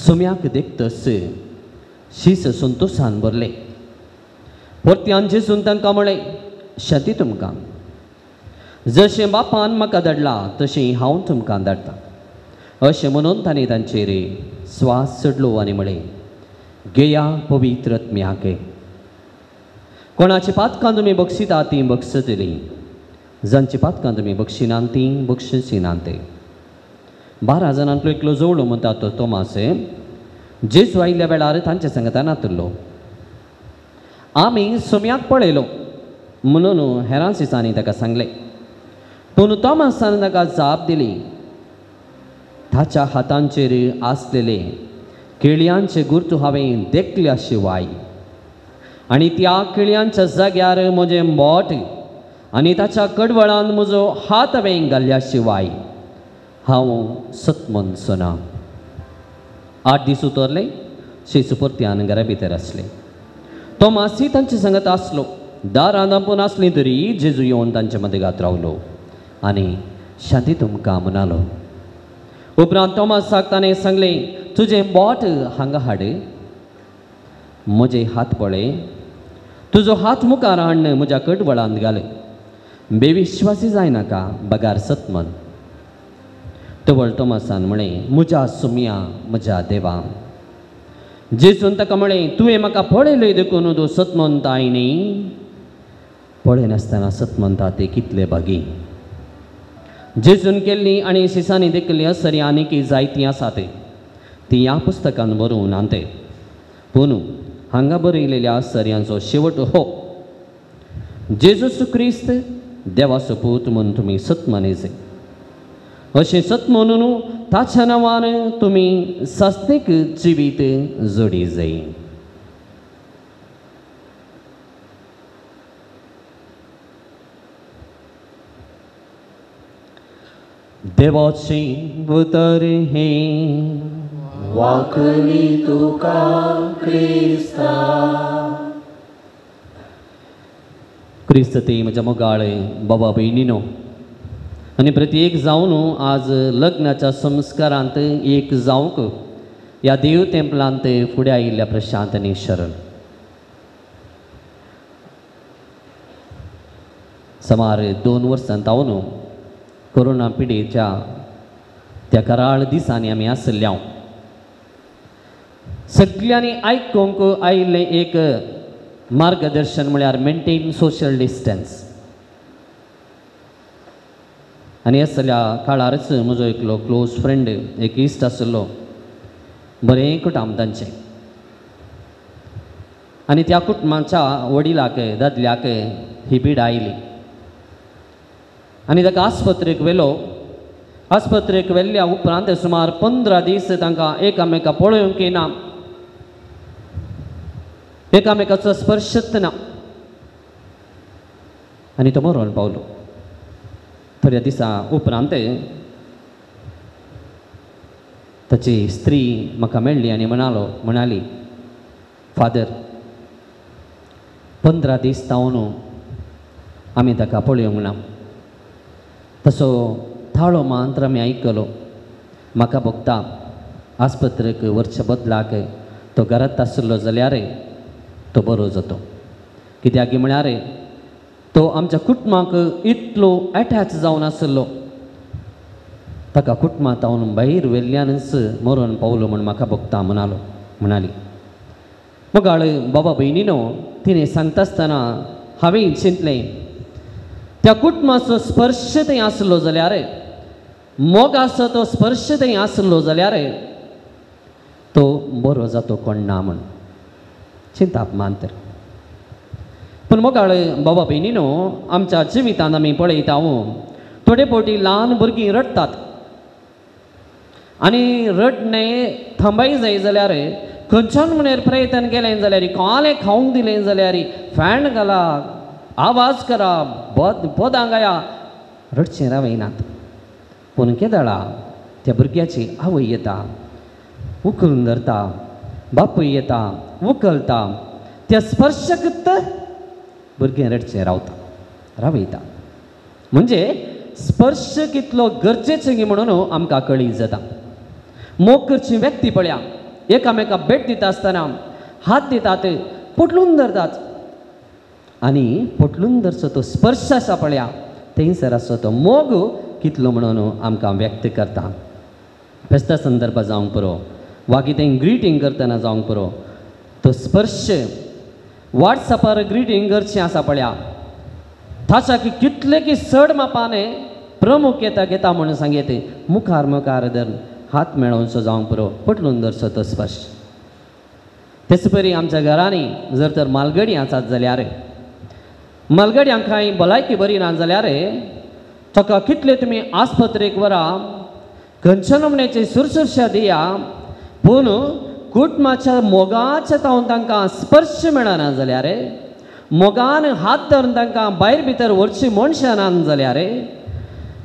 सुम्याक देखतस शीस संतोशान भरलें परत्यान जेजून तांकां म्हळें शांती तुमकां जशें बापान म्हाका धाडला तशें हांव तुमकां धाडटां अशें म्हणून ताणें तांचेर स्वास चडलो आनी म्हळें घेया पवित्र आत्म्याक कोणाची पातकां तुमी बक्षिता तीं बक्षतलीं जांची पातकां तुमी बक्षिनात तीं बक्षिनात 12 जाणांतलो एकलो जवळो म्हणटा तो तोमास जेजू आयिल्ल्या वेळार तांचे सांगता नातलो आमी सुम्याक पळयलो म्हणून हेरां दिसांनी ताका सांगलें पूण तोमासान ताका जाप दिली ताच्या हातांचेर आसलेले केळयांचे गुर्तू हांवें देखल्या शिवाय आनी त्या केळयांच्या जाग्यार म्हजें बोट आनी ताच्या कडवळान म्हजो हात हांवें घाल्ल्या शिवाय हांव सतमनचो ना 8 दीस उतरले शेजू परत्यान घरा भितर आसले तोमासी तांचे सांगत आसलो दारां दांपून आसलीं तरी जेजू येवन तांचे मदेगात रावलो आनी शांती तुमकां म्हणालो उपरांत तोमासाक ताणें सांगलें तुजें बोट हांगा हाड म्हजे हात पळय तुजो हात मुखार हाड म्हज्या कडवळांत घाल बेविश्वासी जायनाका बगार सतमन तवळ तोमासान म्हळें म्हज्या सुम्या म्हज्या देवा जेजून ताका म्हळें तुवें म्हाका पळयलय देखून तूं सतमनताय न्ही पळयनासतना सतमनता ते कितले बागी जेजून केल्ली आनी शिसांनी देखली असरी आनीक जायतीं आसात ती ह्या पुस्तकान बरोवन आनते पूण हांगा बरयलेल्या असर्यांचो शेवट हो जेजू क्रिस्त देवाचो पूत म्हूण तुमी सतमनीज अशें सत म्हणून ताच्या नांवान तुमी सासणीक जिवीत जोडी जाय देवाची उतर हे वाकली तुका क्रिस्ता क्रिस्त ते म्हज्या मोगाळे बाबा भयणीनो आनी प्रत्येक जावन आज लग्नाच्या संस्कारांत एक जावंक ह्या देव तेंपलांत फुडें आयिल्ल्या प्रशांत आनी शरण सुमार 2 वर्सां जावन कोरोना पिडेच्या त्या कराळ दिसांनी आमी आसल्या सगळ्यांनी आयकूंक आयिल्लें एक मार्गदर्शन म्हळ्यार मेंटेन सोशल डिस्टन्स आनी असल्या काळारच म्हजो एकलो क्लोज फ्रेंड एक इश्ट आसलो बरें कुटुंब तांचें आनी त्या कुटुंबाच्या वडिलाक दादल्याक ही पीड आयली आनी ताका आस्पत्रेक व्हेलो आस्पत्रेक व्हेल्ल्या उपरांत सुमार 15 दीस तांकां एकामेका पळोवंक येना एकामेकाचो स्पर्शच ना आनी तो मरोन पावलो थोड्या दिसा उपरांत ताची स्त्री म्हाका मेळ्ळी आनी म्हणाली फादर 15 दीस जावन आमी ताका पळोवंक ना तसो थाळो मात्र आमी आयकलो म्हाका भोगता आस्पत्रेक व्हरच्या बदलाक तो घरांत आसलो जाल्यार तो बरो जातो कित्याक म्हळ्यार तो आमच्या कुटुंबाक इतलो अटॅच जावन आसलो ताका कुटुंबांत हांव भायर व्हेल्ल्यानच मरोन पावलो म्हूण म्हाका भोगता म्हणाली मोगाळ बाबा भयणीनो तिणें सांगता आसतना हांवें चिंतलें त्या कुटुंबाचो स्पर्श थंय आसलो जाल्यार मोगाचो तो स्पर्श थंय आसलो जाल्यार तो बरो जातो कोण ना म्हूण चिंताप मानतर पूण मोगाळ बाबा भयणीनो आमच्या जिवितांत आमी पळयता थोडे फावटी ल्हान भुरगीं रडटात आनी रडणें थांबाय जाय जाल्यार खंयच्यान म्हणल्यार प्रयत्न केलें जाल्यार कोलें खावंक दिलें जाल्यार फॅन घाला आवाज करा बोदां गाया रडचें रावयनात पूण केदाळा त्या भुरग्याची आवय येता उखलून धरता बापूय येता उखलता त्या स्पर्श करता भुरगें रडचें रावयता म्हणजे स्पर्श कितलो गरजेचो गी म्हणून आमकां कळीत जाता मोग करची व्यक्ती पळया एकामेका भेट दिता आसतना हात दितात पोटलून धरतात आनी पोटलून धरचो तो स्पर्श आसा पळया थंयसर आसो तो मोग कितलो म्हणून आमकां व्यक्त करता फेस्ता संदर्भ जावंक पुरो वा कितें ग्रिटींग करतना जावंक पुरो तो स्पर्श वॉट्सॅपार ग्रिटींग करचें आसा पळया ताच्या की कितले की चड मापाने प्रमुख घेता म्हणून सांगेत मुखार धर हात मेळोवचो जावंक पुरो पटलून धरचो तो स्पर्श तेच परी आमच्या घरांनी जर तर मालगडी आसात जाल्यार मालगड्यांक कांय भलायकी बरी ना जाल्यार ताका कितले तुमी आस्पत्रेक व्हरा खंयच्या नमण्याची सुरसुरशा दिया पूण कुटुंबाच्या मोगाच्या तांकां स्पर्श मेळना जाल्यार मोगान हात धरून तांकां भायर भितर व्हरची मनशां ना जाल्यार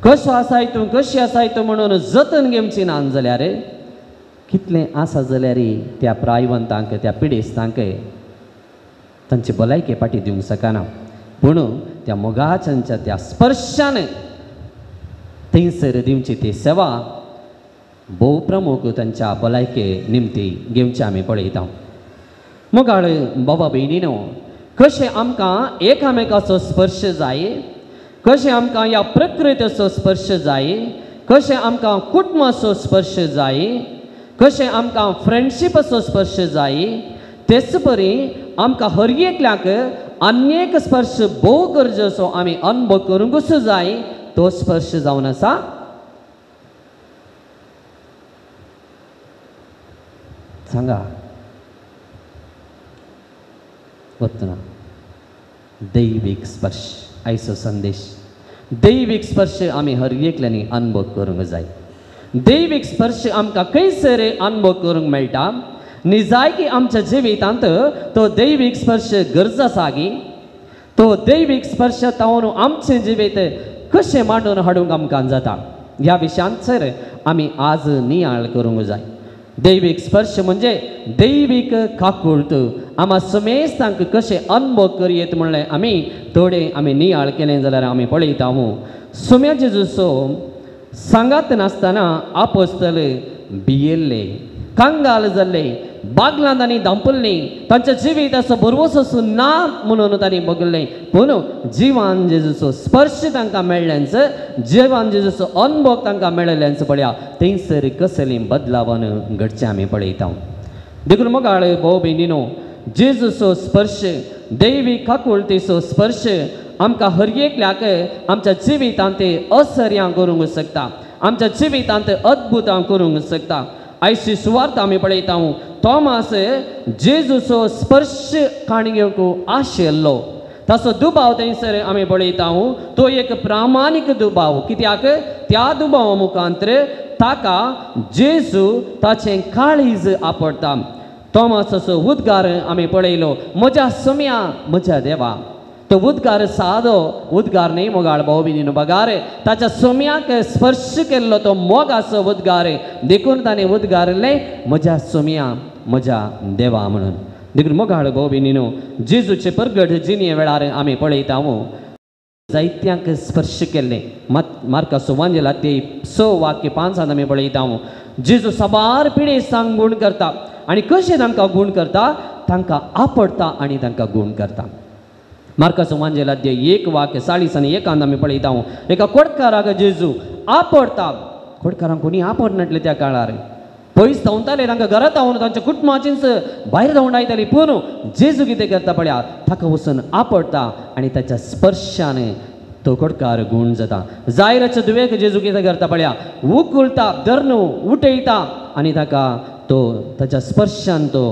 कशें आसाय तूं कशी आसाय तूं म्हणून जतन घेवची ना जाल्यार कितलें आसा जाल्यार त्या प्रायवंतांक त्या पिडेस्तांक तांची भलायके पाटी दिवंक शकना पूण त्या मोगाच्या त्या स्पर्शान थंयसर दिवची ती सेवा भोव प्रमुख तांच्या भलायके निमती घेवची आमी पळयता मोगाळ बाबा भयणीनो कशें आमकां एकामेकाचो स्पर्श जाय कशें आमकां ह्या प्रकृतीचो स्पर्श जाय कशें आमकां कुटुंबाचो स्पर्श जाय कशें आमकां फ्रेंडशिपाचो स्पर्श जाय तेच परी आमकां हर एकल्याक आनीक स्पर्श भोव गरजेचो आमी अनुभव करूंकच जाय तो स्पर्श जावन आसा सांगा वतना दैवीक स्पर्श आयचो संदेश दैवीक स्पर्श आमी हर एकल्यांनी अनुभव करूंक जाय दैवीक स्पर्श आमकां खंयसर अनुभव करूंक मेळटा निजाय की आमच्या जिवितांत तो दैवीक स्पर्श गरज आसा गी तो दैवीक स्पर्श तावन आमचें जिवीत कशें मांडून हाडूंक आमकां जाता ह्या विशयांचेर आमी आज नियाळ करूंक जाय दैवीक स्पर्श म्हणजे दैवीक काकुळट आम्हा समेस्तांक कशें अनुभव करयेत म्हणलें आमी थोडे आमी नियाळ केलें जाल्यार आमी पळयता सुम्या जेजूचो सांगात नासतना आपोस्तल भियेल्ले कांगाल जाल्ले बागलां तांणी धांपल्ली तांच्या जिविताचो भरवसो ना म्हणून तांणी बगल्लें पूण जिवान जेजूचो स्पर्श तांकां मेळ्ळ्यांच जिवान जेजूचो अनुभव तांकां मेळ्ळ्यांच पळया थंयसर कसलीं बदलावन घडचें आमी पळयता देखून मोगाळ भाव भयणीनो जेजूचो स्पर्श दैवीक काकुळटेचो स्पर्श आमकां हर एकल्याक आमच्या जिवितांत असर्यां करूंक शकता आमच्या जिवितांत अद्भुतां करूंक शकता आयची सुवार्थ आमी पळयता थॉमास जेजूचो स्पर्श काणी घेवंक आशिल्लो ताचो दुबाव थंयसर आमी पळयता तो एक प्रामाणीक दुबाव कित्याक त्या दुबावा मुखांतर ताका जेजू ताचें काळीज आपडटा थॉमासाचो उद्गार आमी पळयलो म्हज्या सम्या म्हज्या देवा तो उद्गार सादो उद्गार न्ही मोगाळ भाव भयणीनो बगार ताच्या सोम्याक स्पर्श केल्लो तो मोगाचो उद्गार देखून ताणें उद्गारलें म्हज्या सोम्या म्हज्या देवा म्हणून देखून मोगाळ भाव भयणीनो जेजूचे परगट जिणे वेळार आमी पळयता जायत्यांक स्पर्श केल्लें मार्काचो वांजेल अध्याय 6 वाक्य 5 आमी पळयता जेजू सबार पिडेस्तांक गूण करता आनी कशें तांकां गूण करता तांकां आपडटा आनी तांकां गूण करता मार्काचो वांजेल अध्याय 1 वाक्य 40 आनी 1 आमी पळयता एका कोडकाराक जेजू आपडटा कोडकारांक कोणी आपडनाटले त्या काळार पयस धांवताले तांकां घरांत धांवन तांच्या कुटुंबाचींच भायर धांवडायतालीं पूण जेजू कितें करता पळया ताका वचून आपडटा आनी ताच्या स्पर्शान तो कोडकार गूण जाता जायराच्या दुवेक जेजू कितें करता पळया उखलता धरून उठयता आनी ताका तो ताच्या स्पर्शान तो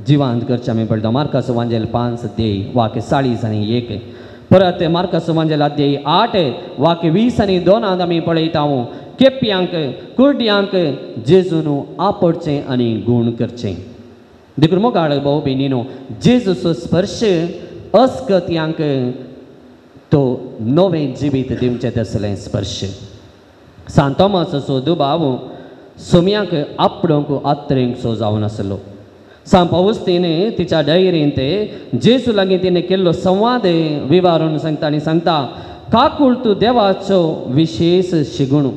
जिवांत करचें आमी पळयता मार्काचो वांजेल 5 अध्याय वाक्य 40 आनी 1 परत मार्काचो वांजेल अध्याय 8 वाक्य 20 आनी 2 आमी पळयता केप्यांक कुर्ड्यांक जेजून आपडचें आनी गूण करचें देखून मोगाळ भाऊ भयणीनो जेजूचो स्पर्श अस्कत्यांक तो नवें जिवीत दिवचें तसलें स्पर्श सांत तोमासाचो दुबाव सोम्यांक आपडोंक आत्रेंक सो जावन आसलो सांत पौस्तीन तिच्या डायरींत जेजू लागीं तिणें केल्लो संवाद विवारून सांगता आनी सांगता काकूळ तूं देवाचो विशेष शिगूण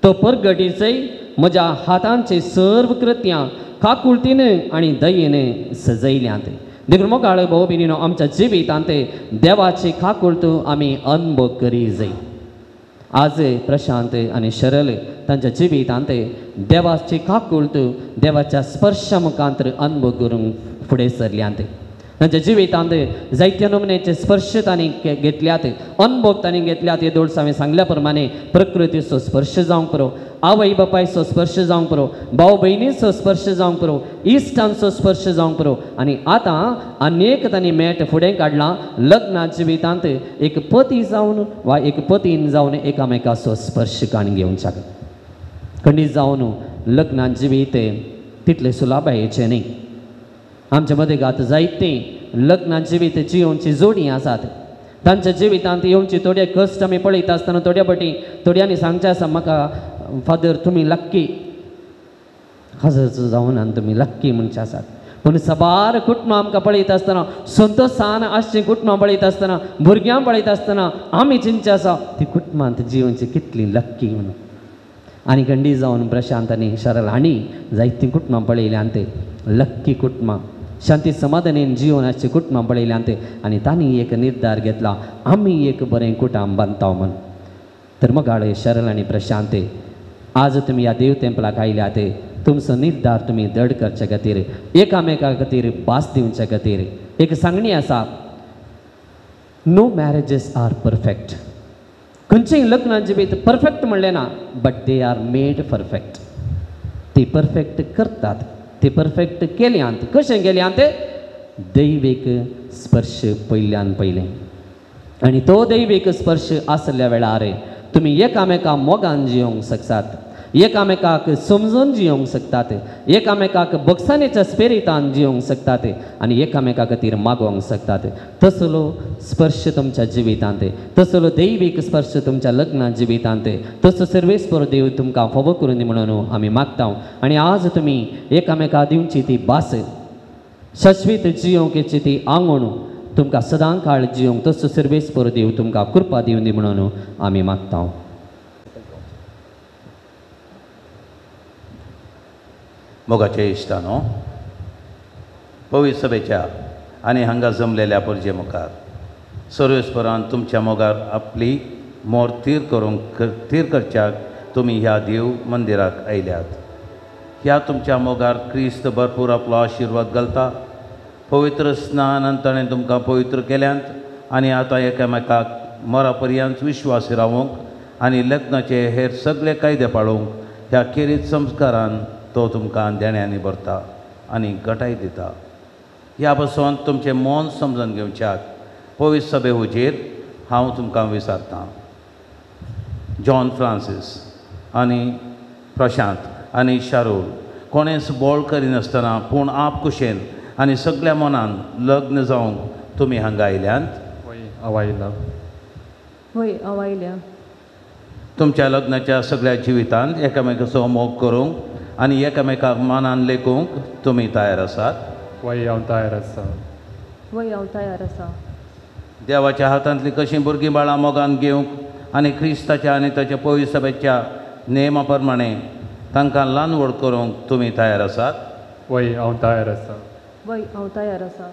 तो परगटीचय म्हज्या हातांचे सर्व कृत्यां काकुळतीन आनी दयेन सजयल्यांत देखून मोगाळ भाऊ भयणीनो आमच्या जिवितांत देवाची काकुळत आमी अनुभव करी जाय आज प्रशांत आनी शरल तांच्या जिवितांत देवाची काकुळत देवाच्या स्पर्शा मुखांतर अनुभव करूंक फुडें सरल्यांत तांच्या जिवितांत जायत्या नमुन्याचे स्पर्श तांणी घेतल्यात अनुभव तांणी घेतल्यात हे दोळस हांवें सांगल्या प्रमाणे प्रकृतीचो स्पर्श जावंक पुरो आवय बापायचो स्पर्श जावंक पुरो भाव भयणीचो स्पर्श जावंक पुरो इश्टांचो स्पर्श जावंक पुरो आनी आतां अनेक तांणी मेट फुडें काडलां लग्ना जिवितांत एक पती जावन वा एक पतीन जावन एकामेकाचो स्पर्श काण घेवच्याक खंडीत जावन लग्नान जिवीत तितलें सुलाभायेचें न्ही आमच्या मदें गात जायतीं लग्नान जिवीत जियोवची जोडी आसात तांच्या जिवितांत येवची थोडे कश्ट आमी पळयता आसतना थोड्या फाटी थोड्यांनी सांगचें आसा म्हाका फादर तुमी लक्की हजरचो जावन आनी तुमी लक्की म्हणचे आसात पूण सबार कुटुंबां आमकां पळयता आसतना संतोशान आसचीं कुटुंबां पळयता आसतना भुरग्यां पळयता आसतना आमी चिंतचे आसा ती कुटुंबांत जियोवची कितली लक्की म्हणून आनी खंडीत जावन प्रशांत आनी शरल हांणी जायतीं कुटुंबां पळयल्यांत लक्की कुटुंबां शांती समाधानीन जिवन आसची कुटुंबां पळयल्यांत आनी तांणी एक निर्धार घेतला आमी एक बरें कुटुंब बांदता म्हूण तर मोगाळ शरल आनी प्रशांत आज तुमी ह्या देव टेंपलाक आयल्यात तुमचो निर्धार तुमी दड करचे खातीर एकामेका खातीर भास दिवचे खातीर एक सांगणी आसा नो मॅरेजीस आर परफेक्ट खंयचेंय लग्न जिवीत परफेक्ट म्हणलें ना but they are made perfect ती परफेक्ट करतात ते परफेक्ट केल्यांत कशें केल्यांत दैवीक स्पर्श पयल्यान पयलें आनी तो दैवीक स्पर्श आसल्या वेळार तुमी एकामेका मोगान जियोंक शकतात एकामेकाक समजून जियोंक शकतात एकामेकाक बक्षानेच्या स्पिरितान जियोंक शकतात आनी एकामेका खातीर मागोवंक शकतात तसलो स्पर्श तुमच्या जिवितांत तसलो दैवीक स्पर्श तुमच्या लग्ना जिवितांत तसो सर्वेस्पर देव तुमकां फावो करून दी म्हणून आमी मागता आनी आज तुमी एकामेका दिवची ती भास शाश्वीत जियोंकेची ती आंगण तुमकां सदां काळ जियोंक तसो सर्वेस्पर देव तुमकां कृपा दिवन दी म्हणून आमी मागता मोगाचे इश्टानो पवित्र सभेच्या आनी हांगा जमलेल्या परजे मुखार सर्वेस्परान तुमच्या मोगार आपली मोर तीर करच्याक तुमी ह्या देव मंदिराक आयल्यात ह्या तुमच्या मोगार क्रिस्त भरपूर आपलो आशिर्वाद घालता पवित्र स्नान ताणें तुमकां पवित्र केल्यांत आनी आतां एकामेकाक मरा पर्यंत विश्वास रावूंक आनी लग्नाचे हेर सगळे कायदे पाळूंक ह्या खेरीत संस्कारान तो तुमकां देण्यांनी भरता आनी घटाय दिता ह्या पासून तुमचें मन समजून घेवच्याक पवित्र सभे हुजेर हांव तुमकां विचारतां जॉन फ्रांसीस आनी प्रशांत आनी शारूल कोणेंच बोळ करिनासतना पूण आप कुशेन आनी सगळ्या मनान लग्न जावंक तुमी हांगा आयल्यांत वय आवायल्या तुमच्या लग्नाच्या सगळ्या जिवितांत एकामेकाचो मोग करूंक आनी एकामेकाक मनान लेखूंक तुमी तयार आसात वय हांव तयार आसा वय हांव तयार आसा देवाच्या हातांतलीं कशीं भुरगीं बाळां मोगान घेवंक आनी क्रिस्ताच्या आनी ताच्या पवित्र सभेच्या नेमा प्रमाणे तांकां ल्हान व्हड करूंक तुमी तयार आसात वय हांव तयार आसा वय हांव तयार आसा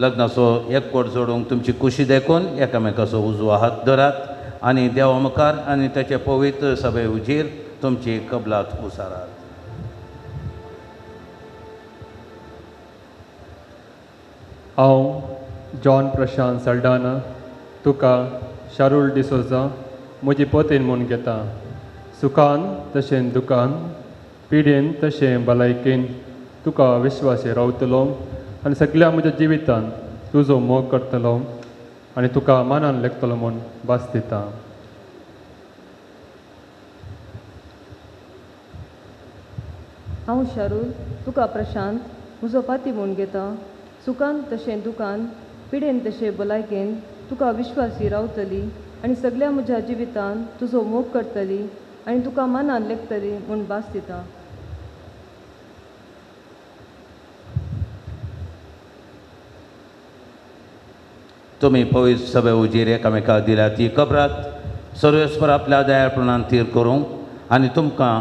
लग्नाचो एकवट जोडूंक तुमची खुशी देखून एकामेकाचो उजवो हात धरात आनी देवा मुखार आनी ताचे पवित्र सभे हुजीर तुमची कबलात उसारात हांव जॉन प्रशांत सल्डाना तुका शारूल डिसोजा म्हजी पतीन म्हूण घेता सुखान तशें दुखान पिडेन तशें भलायकेन तुका विश्वासी रावतलो आनी सगळ्या म्हज्या जिवितांत तुजो मोग करतलो आनी तुका मानान लेखतलो म्हूण भास दिता. हांव शारूल तुका प्रशांत म्हजो पाती म्हूण घेता. सुखान तशें दुखान पिडेन तशें भलायकेन तुका विश्वासी रावतली आनी सगळ्या म्हज्या जिवितांत तुजो मोग करतली आनी तुका मानान लेखतली म्हूण भास दिता. तुम्ही पवित्र सभे उजेर एकामेकाक दिल्या ती कबरात सर्वेस्पर आपल्या दयाळपणान तीर करूंक आनी तुमकां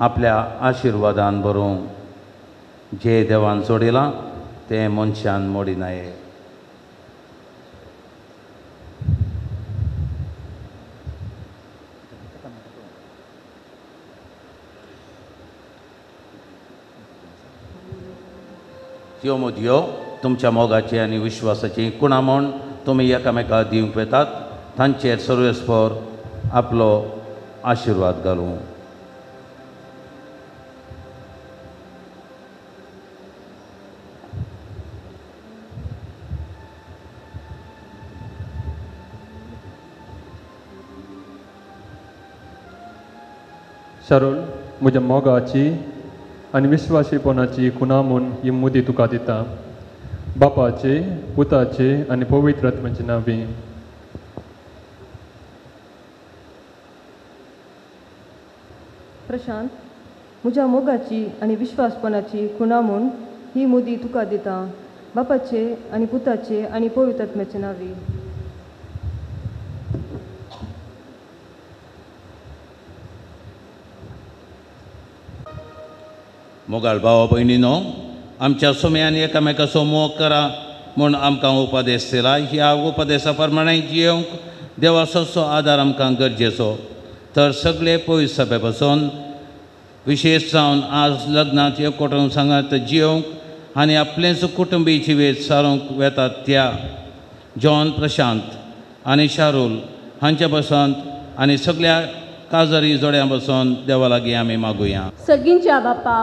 आपल्या आशिर्वादान भरूंक. जे देवान सोडिलां तें मनशान मोडिनाये. ह्यो मुदयो तुमच्या मोगाची आनी विश्वासाची कुणा म्हूण तुमी एकामेकाक दिवंक वेतात तांचेर सर्वेस्पर आपलो आशिर्वाद घालूं. शारूल म्हज्या मोगाची आनी विश्वासीपणाची खुणा म्हूण ही मुदी तुका दिता. बापाचे पुताचे आनी पवित्र आत्म्याचे नांवी. प्रशांत म्हज्या मोगाची आनी विश्वासपणाची खुणा म्हूण ही मुदी तुका दिता. बापाचे आनी पुताचे आनी पवित्र आत्म्याचे नांवी. मोगाळ भावा भयणीनो, आमच्या सुमयांनी एकामेकाचो मोग करा म्हूण आमकां उपदेश दिला. ह्या उपदेशा प्रमाणे जियोंक देवाचो आदार आमकां गरजेचो. तर सगळे पवित्र सभे बसून विशेश जावन आज लग्नांत एकवटून सांगात जियोंक आनी आपलेच कुटुंबी जिवीत सारूंक वेतात त्या जॉन प्रशांत आनी शारूल हांच्या बसंत आनी सगळ्या काजरी जोड्यां बसून देवा लागीं आमी मागुया. सगळींच्या बापा,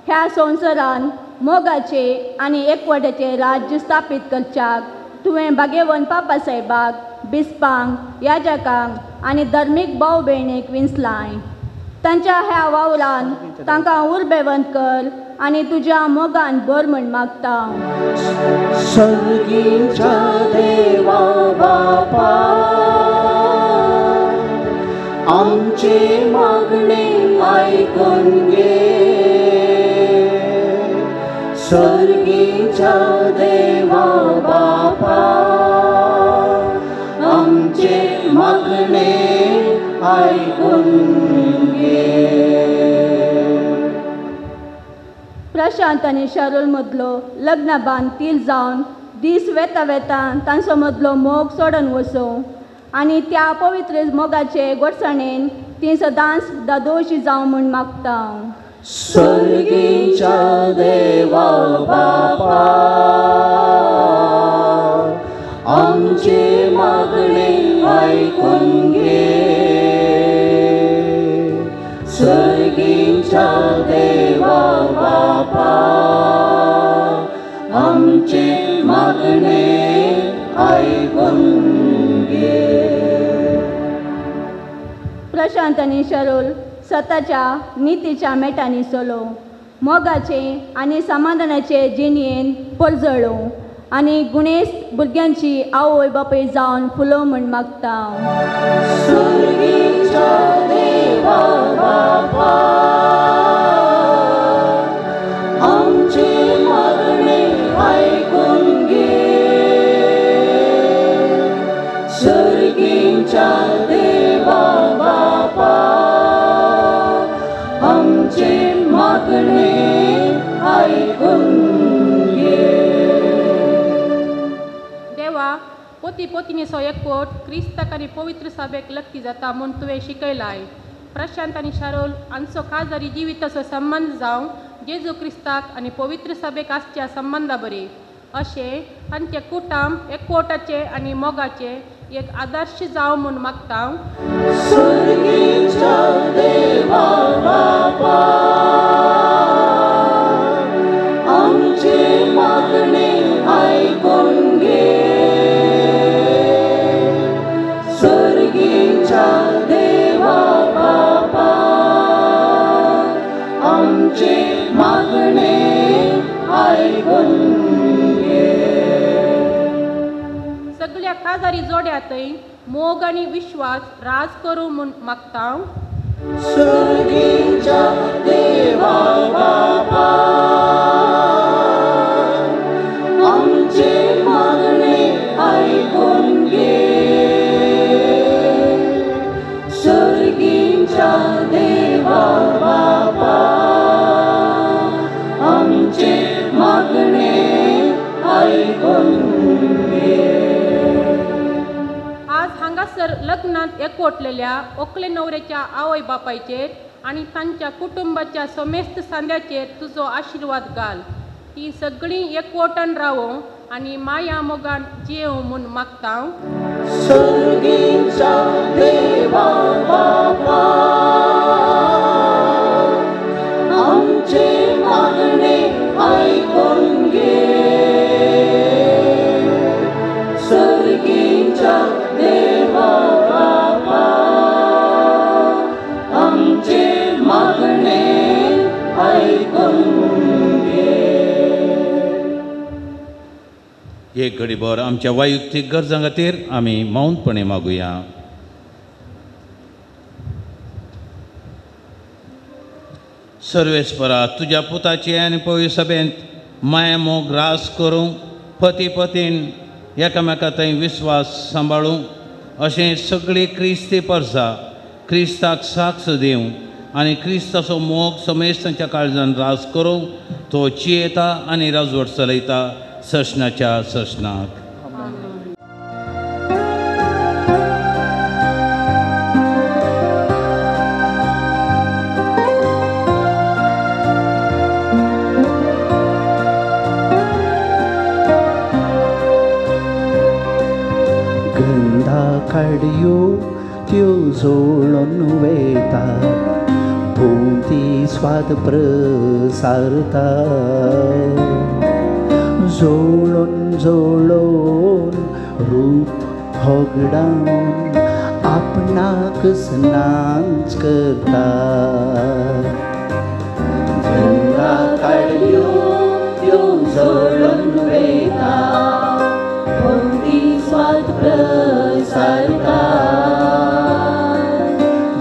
ह्या संवसारान मोगाचे आनी एकवटाचे राज्य स्थापीत करच्याक तुवें भाग्यवन पापा साहेबाक, बिस्पांक, याजकांक आनी धर्मीक भाव भयणीक विंचलाय. तांच्या ह्या वावरान तांकां उर्बेवंत कर आनी तुज्या मोगान भर म्हूण मागता. सर्गीच्या देवा बापा, आमचे मागणे आयकून घे. सर्गीच्या देवा बापा, आमचे मागणे आयकून घे. प्रशांत आनी शारूल मदलो लग्न बांद तील जावन दीस वेता वेता तांचो मदलो मोग सोडून वचूं आनी त्या पवित्र मोगाचे गोडसाणेन ती सदांच दादोशी जावं म्हूण मागता. सर्गीच्या देवा बापा, आमचे मागणे आयकून घे. सर्गीच्या देवा बापा, आमचे मागणे आयकून घे. प्रशांत आनी शारूल स्वताच्या नितीच्या मेटांनी चलो, मोगाचे आनी समाधानाचे जिणयेन परजळो आनी गुणेस्त भुरग्यांची आवय बापूय जावन फुलो म्हूण मागता. सर्गीच्या देवा बापा, आमचे मागणे आयकून घे. सर्गीच्या देवा बापा, आमचे मागणे आयकून घे. देवा, पोती पोतींचो एकवट क्रिस्ताक आनी पवित्र सभेक लक्की जाता म्हूण तुवें शिकयलाय. प्रशांत आनी शारूल हांचो खाजरी जिविताचो संबंद जावं जेजू क्रिस्ताक आनी पवित्र सभेक आसच्या संबंदा बरे. अशें तांचे कुटुंब एकवटाचे आनी मोगाचे एक आदर्श जावं म्हूण मागता। सर्गीच्या देवा बापा आमचे मागणे ऐकून घे। सर्गीच्या देवा बापा आमचे मागणे ऐकून घे। सगळ्या काजारी जोड्यातय मोग आणि विश्वास राज करू म्हूण मागता। सर्गीच्या देवा बापा आमचे मागणे ऐकून घे। सर्गीच्या देवा बापा आमचे मागणे ऐकून घे। आज हांगासर लग्नात एकवटलेल्या ओकले नवऱ्याच्या आवय बापायचेर आणि तांच्या कुटुंबाच्या समेस्त सांद्याचेर तुझो आशीर्वाद घाल। ती सगळीं एकवटन रावो आणि माया मोगान जियेव म्हूण मागता। सर्गीच्या देवा बापा आमचे मागणे ऐकून घे। सर्गीच्या देवा बापा आमचे मागणे ऐकून घे। एक घडीभर आमच्या वैयक्तीक गरजां खातीर आमी मौनपणे मागुया। सर्वेस्परा तुज्या पुताचे आनी पवित्र सभेंत माया मोग रास करूं पती पतीन एकामेका थंय विस्वास सांबाळूं अशें सगळीं क्रिस्ती परसां क्रिस्ताक साक्ष दिवं आनी क्रिस्ताचो मोग समेस्तांच्या काळजान रास करूं तो जियेता आनी राजवट चलयता सशनाच्या सशनाक। काडयो त्यो जोळून वेता भोवती स्वाद प्रसारता। जोळून जोळून रूप होगडावन आपणाक स्नान करता। गंगा काडयो त्यो जोळून वेता भोवती स्वाद प्रसारता।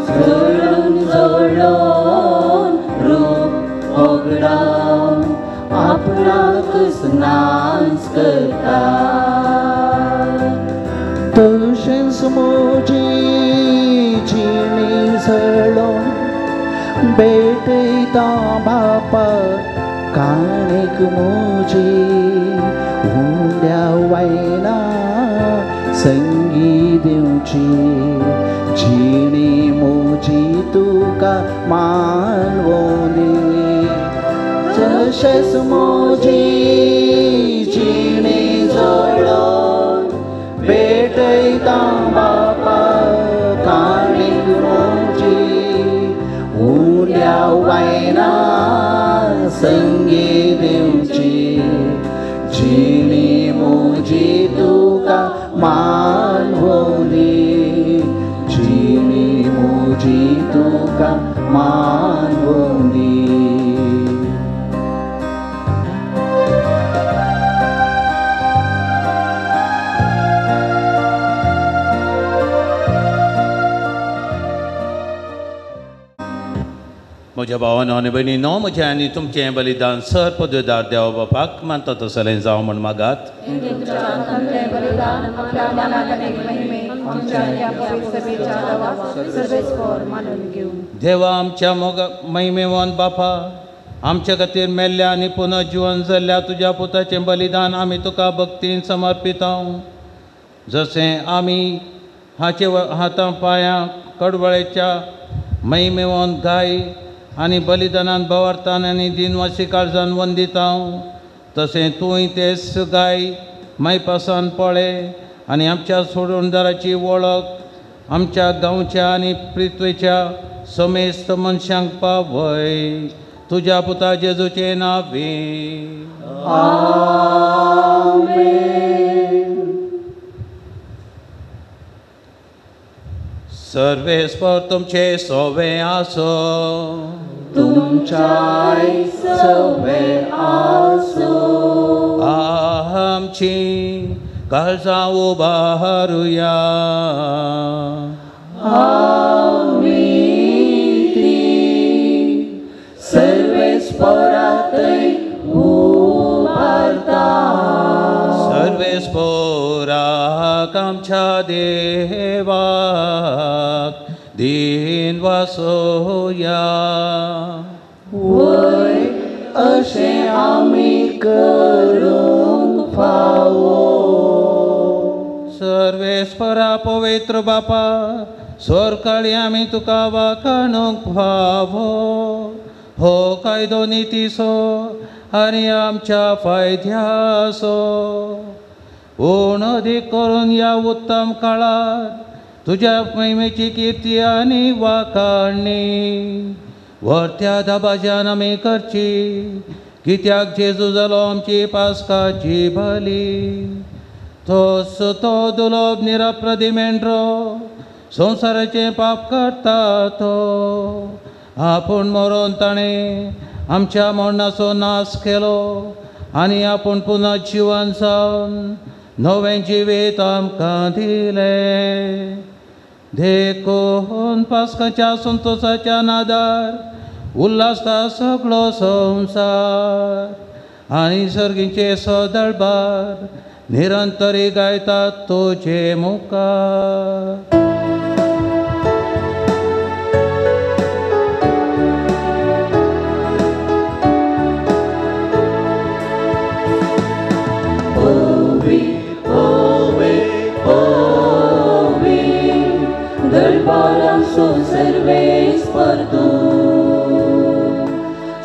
जोळून जोळून रूप होगडावन आपणाक स्नान करता। तशेंच म्हजी जिणी जळोवन भेटयता बापा काणेक म्हजी हुंड्या वायना संगी दिवची। जिणी म्हजी तुका मानवोनी तशेंच म्हजी जिणी जळोवन भेटयता बापा काणेक म्हजी हुंड्या वायना संगी दिवची। जिणी म्हजी तुका मानवोनी जिणी म्हजी तुका मानवोनी। म्हज्या भावानो आनी भयणीनो म्हजें आनी तुमचें बलिदान सर पदवेदार देवा बापाक मानता तसलें जावं म्हण मागात। देवा आमच्या महिमेवान बापा आमच्या खातीर मेल्ल्या आनी पुनः जिवन जाल्ल्या तुज्या पुताचें बलिदान आमी तुका भक्तीन समर्पिता। जशें आमी हातां पांयां कडवळेच्या महिमेवान गाय आनी बलिदानान भवारतान आनी दिनवासी काळजान वंदिता तशें तूंय तेच गाय मायपासान पळे आनी आमच्या सोडूनदाराची वळख आमच्या गांवच्या आनी पृथ्वीच्या समेस्त मनशांक पावय तुज्या पुता जेजूचे नांवे सर्वेस्पर तुमचे सोवे आसो तुमचाय सवे आसो आमची काळजां उबारुया आमी सर्वेस्परातय उबारता सर्वेस्पराक आमच्या देवाक दिन वासोया वय अशें आमी करूंक फावो सर्वेस्परा पवित्र बापा स्वर्गाळी आमी तुका वाखाणूंक फावो हो कायदो नितीसो आनी आमच्या फायद्याचो पूण अदीक करून ह्या उत्तम काळात तुज्या महिमेची कीर्ती आनी वाखाणणी व्हरत्या दाबाज्यान आमी करची कित्याक जेजू जालो आमची पास्काची बली तोच तो दुलोब निरप्रदी मेंढरो संवसाराचें पाप करता तो आपूण मरोन ताणें आमच्या मरणाचो नाश केलो आनी आपूण पुनः जिवन जावन नवें जिवीत आमकां दिलें देखून पास्काच्या संतोशाच्या नादार उल्हासता सगळो संवसार आनी सर्गीचे सदळबार निरंतरी गायतात तुजे मुखार दरबारांचो सर्वेस्पर तूं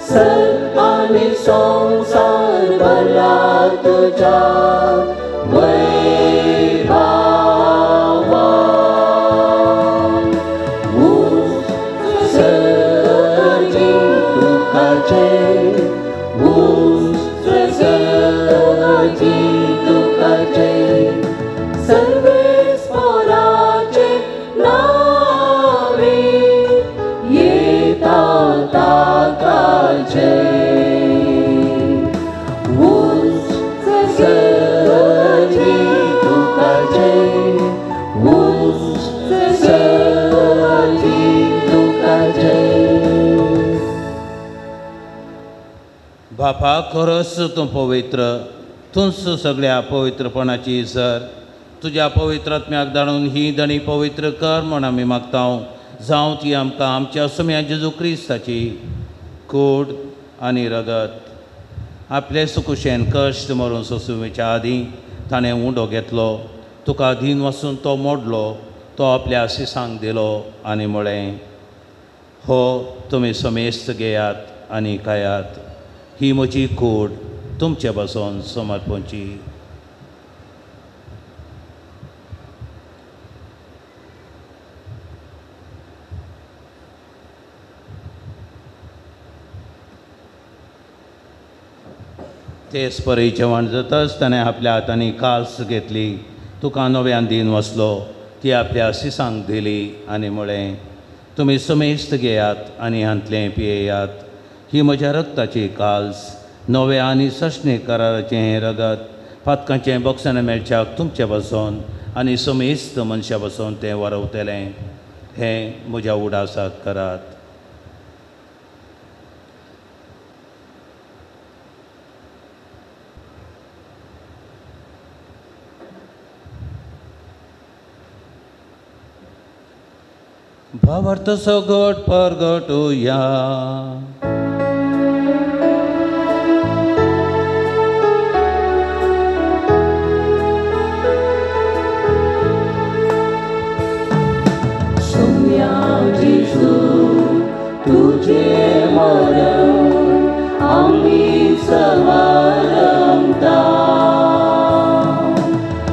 सर आनी संवसार भरला तुज्या वैभवान उंच सर्जी तुकाचे उंच सर्जी तुकाचे सर्वेस्पराचे नावे येता ताकाचे उंच सर्जी तुकाचे उंच सर्जी तुकाचे बापा खरोच तूं पवित्र तूंच सगळ्या पवित्रपणाची सर तुज्या पवित्रात्म्याक धाडून ही दणी पवित्र कर म्हण आमी मागता जावं ती आमकां आमच्या सुम्या जेजू क्रिस्ताची कूड आनी रगत आपले सुकुशेन कश्ट मरून सोंसुवेच्या आदीं ताणें उंडो घेतलो तुका धीन वचून तो मोडलो तो आपल्या सिसांक दिलो आनी म्हळें हो तुमी समेस्त घेयात आनी खायात ही म्हजी कूड तुमचे बसोन समर्पणची तेच परी जेवण जाताच ताणें आपल्या हातांनी काल्स घेतली तुका नव्यान दिन वचलो ती आपल्या सिसांक दिली आनी म्हळें तुमी समेस्त घेयात आनी हांतलें पियेयात ही म्हज्या रक्ताची काल्स नवे आनी सशणे कराराचें हें रगत पातकांचें बक्षान मेळच्याक तुमचे बसोन आनी समेस्त मनशा बसोन तें वरवतलें हें म्हज्या उडासाक करात भावार्थ सगट परगटुया तुझे मरण आम्ही सवारमता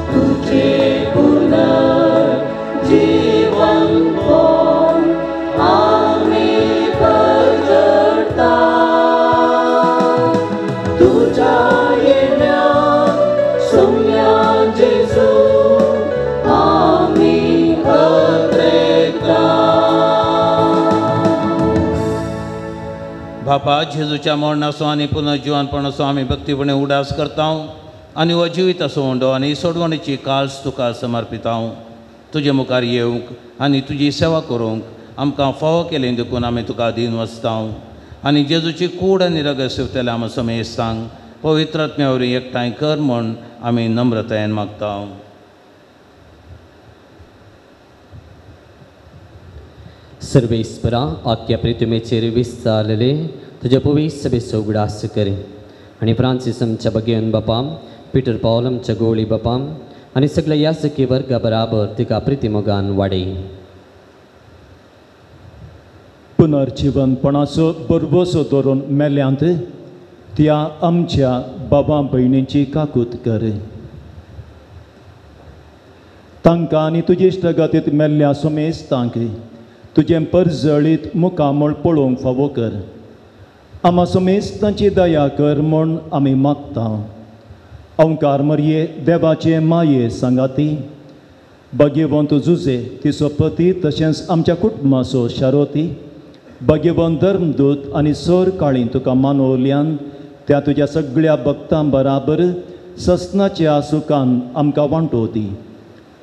तुझे तुझ्या येण्यात सोम्या जेजू आम्ही अत्रेता. बापा जेजूच्या मरणाचो आनी पुनर्जिवानपणाचो आमी भक्तीपणे उडास करता आनी हो जिविताचो वंडो आनी सोडवणेची काल्स तुका समर्पिता. तुजे मुखार येवंक आनी तुजी सेवा करूंक आमकां फावो केलें देखून आमी तुका दिन वचता आनी जेजूची कूड आनी रगत सेवतले आमी समेज सांग पवित्र आत्म्या वरवीं एकठांय कर म्हूण आमी नम्रतायेन मागता. सर्वेस्परा आख्या प्रितुमेचेर विस्तारलेले तुज्या पवित्र सभेचो उगडास कर आनी फ्रांसीस आमच्या भगियन बापाम पीटर पॉल आमच्या गोळी बापाम आनी सगळ्या यासकी वर्गा बराबर तिका प्रितिमोगान वाडय. पुनर्जीवनपणाचो बरवसो धरून मेल्यांत त्या आमच्या बाबा भयणींची काकूत कर. तांकां आनी तुजे इश्टगातीत मेल्ल्या समेस्तांक तुजें परजळीत मुखामळ पळोवंक फावो कर. आमा समेस्तांची दया कर म्हूण आमी मागता. ओंकार मरये देवाचे माये सांगाती भगवंत जुजे तिचो पती तशेंच आमच्या कुटुंबाचो शारोती भगवंत धर्मदूत आनी सर काळी तुका मानवल्यान त्या तुज्या सगळ्या भक्तां बराबर ससनाच्या सुखान आमकां वांटोवती.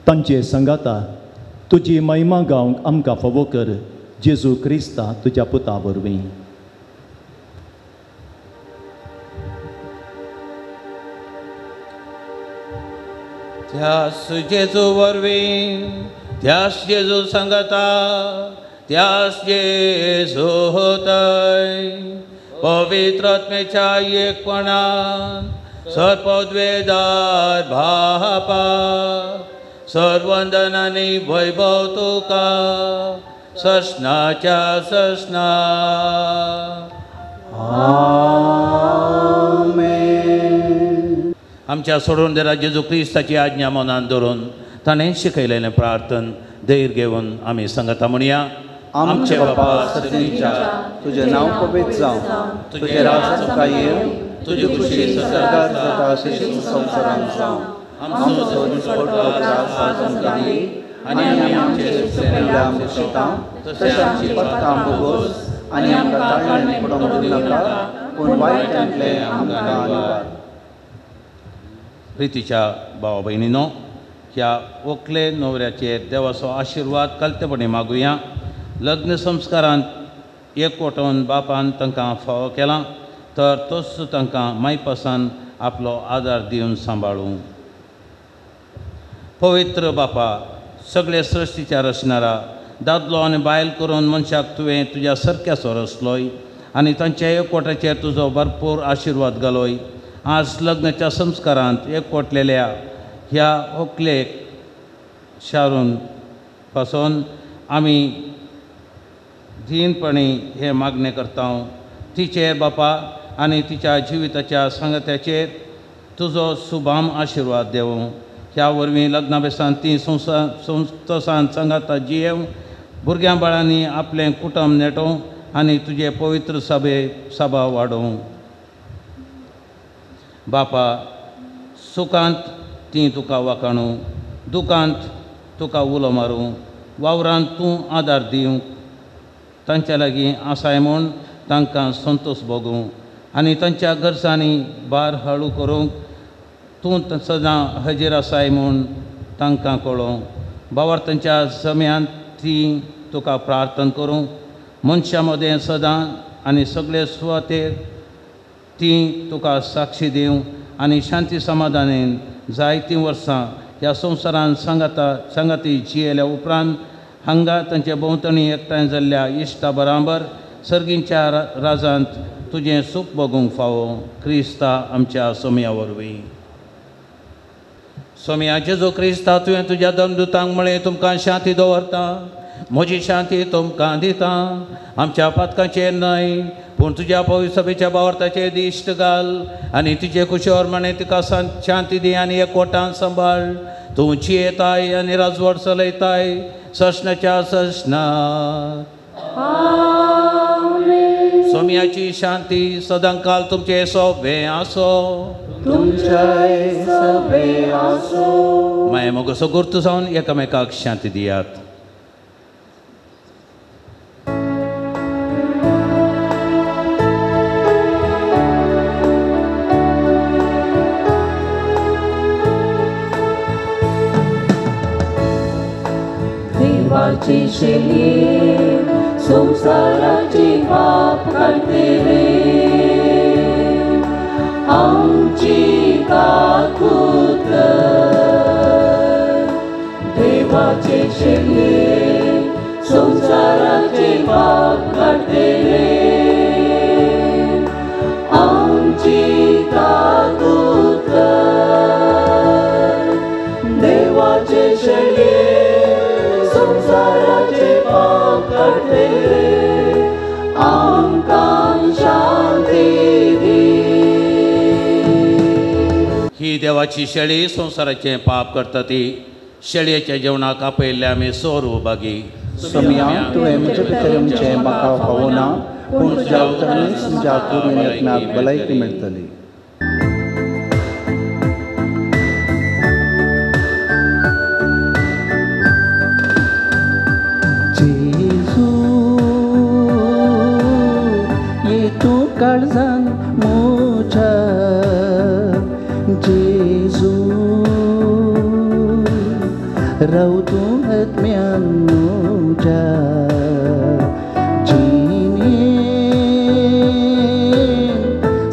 तांचे संगाता तुजी महिमा गावंक आमकां फावो कर. जेजू क्रिस्ता तुज्या पुता वरवीं. त्यास जेजू वरवीं त्यास जेजू सांगता त्यास जेजू होतय पवित्र आत्मेच्या एकपणान सर्पद्वेदार बापा सर्वंदन आनी वैभव तुका ससनाच्या ससना. आमच्या सोडून देरा जेजू क्रिस्ताची आज्ञा मनान धरून ताणें शिकयलेलें प्रार्थन धैर्य घेवन आमी सांगता म्हणया. आमचे बापा सर्गीच्या तुझे नांव पवित्र जावं तुझे राज तुका येवं तुजी खुशी स्वर्गांत जाता तशीच संवसारांत जावं. आमचो दिसपडटो त्रास आमकां दी आनी आमी आमचे चुकलेल्या आमकां तशें आमची पत्तां भोगोस आनी आमकां ताळ्यान पडोवंक दिनाका पूण वायटांतले आमकां निवार. प्रितीच्या भावा भयणीनो ह्या व्हंकले न्हवऱ्याचेर देवाचो आशिर्वाद कालतेपणी मागुया. लग्न संस्कारांत एकवटून बापान तांकां फावो केला तर तोच तांकां मायपासान आपलो आदार दिवन सांबाळूं. पवित्र बापा सगळे सृश्टीच्या रचणारा दादलो आनी बायल करून मनशाक तुवें तुज्या सारक्याचो रचलोय आनी तांच्या एकवटाचेर तुजो भरपूर आशिर्वाद घालोय. आज लग्नाच्या संस्कारांत एकवटलेल्या ह्या व्हंकलेक शारून पासून आमी दिनपणी हे मागणे करता. तिचेर बापा आनी तिच्या जिविताच्या सांगत्याचेर तुजो सुभाम आशिर्वाद देवं. ह्या वरवीं लग्ना बेसान ती संतोशान सांगाता जियेव भुरग्यां बाळांनी आपलें कुटुंब नेटोवं आनी तुजे पवित्र सभा वाडोवं. बापा सुखांत ती तुका वाखाणूं दुखांत तुका उलो मारूं वावरांत तूं आदार दिवंक तांच्या लागीं आसाय म्हूण तांकां संतोश भोगूं आनी तांच्या गरजांनी भार हळू करूंक तूं सदां हजीर आसाय म्हूण तांकां कळोवं. भावार्थांच्या जम्यांत ती तुका प्रार्थना करूं मनशां मदें सदां आनी सगळे सुवातेर ती तुका साक्षी दिवं आनी शांती समाधानान जायतीं वर्सां ह्या संवसारांत सांगाती जियेल्या उपरांत हांगा तांचे भोंवतणी एकठांय जाल्ल्या इश्टा बराबर सर्गींच्या राजांत तुजें सूख भोगूंक फावो. क्रिस्ता आमच्या सोम्या वरवीं. सोम्या जेजू क्रिस्ता तुवें तुज्या धर्मदुतांक म्हळें तुमकां शांती दवरता म्हजी शांती तुमकां दिता. आमच्या पातकांचेर न्हय पूण तुज्या पवित्र सभेच्या भावार्थाचेर दिश्ट घाल आनी तुजे कुशोर म्हणे तुका शांती दी आनी एकवटान सांबाळ. तूं जियेताय आनी राजवट चलयताय ससनाच्या ससना. सोम्याची शांती सदांकाल तुमचे सोबे आसो. तुमचे सोबे आसो. माय मोगसो गुर्तू जावन एकामेकाक शांती दियात. देवाची शेली संसाराची पाप काढते रे. आमची काकूत देवाची शेली संसाराची पाप काढते रे. आमची काकूत देवाची शेली संसाराचे पाप काढते रे. आमकां शांती दी. ही देवाची शेळी संसाराचे पाप करता ती शेळयेच्या जेवणाक आपयल्ल्या आमी सोर उबागी. सोम्या तुवें म्हजे पितरांचें म्हाका फावना पूण तुज्या उतरांनी तुज्या कुडीन येतनाक भलायकी मेळटली. काळजान मोच्या जेजू राव तूं आत्म्यान मोच्या जिणेन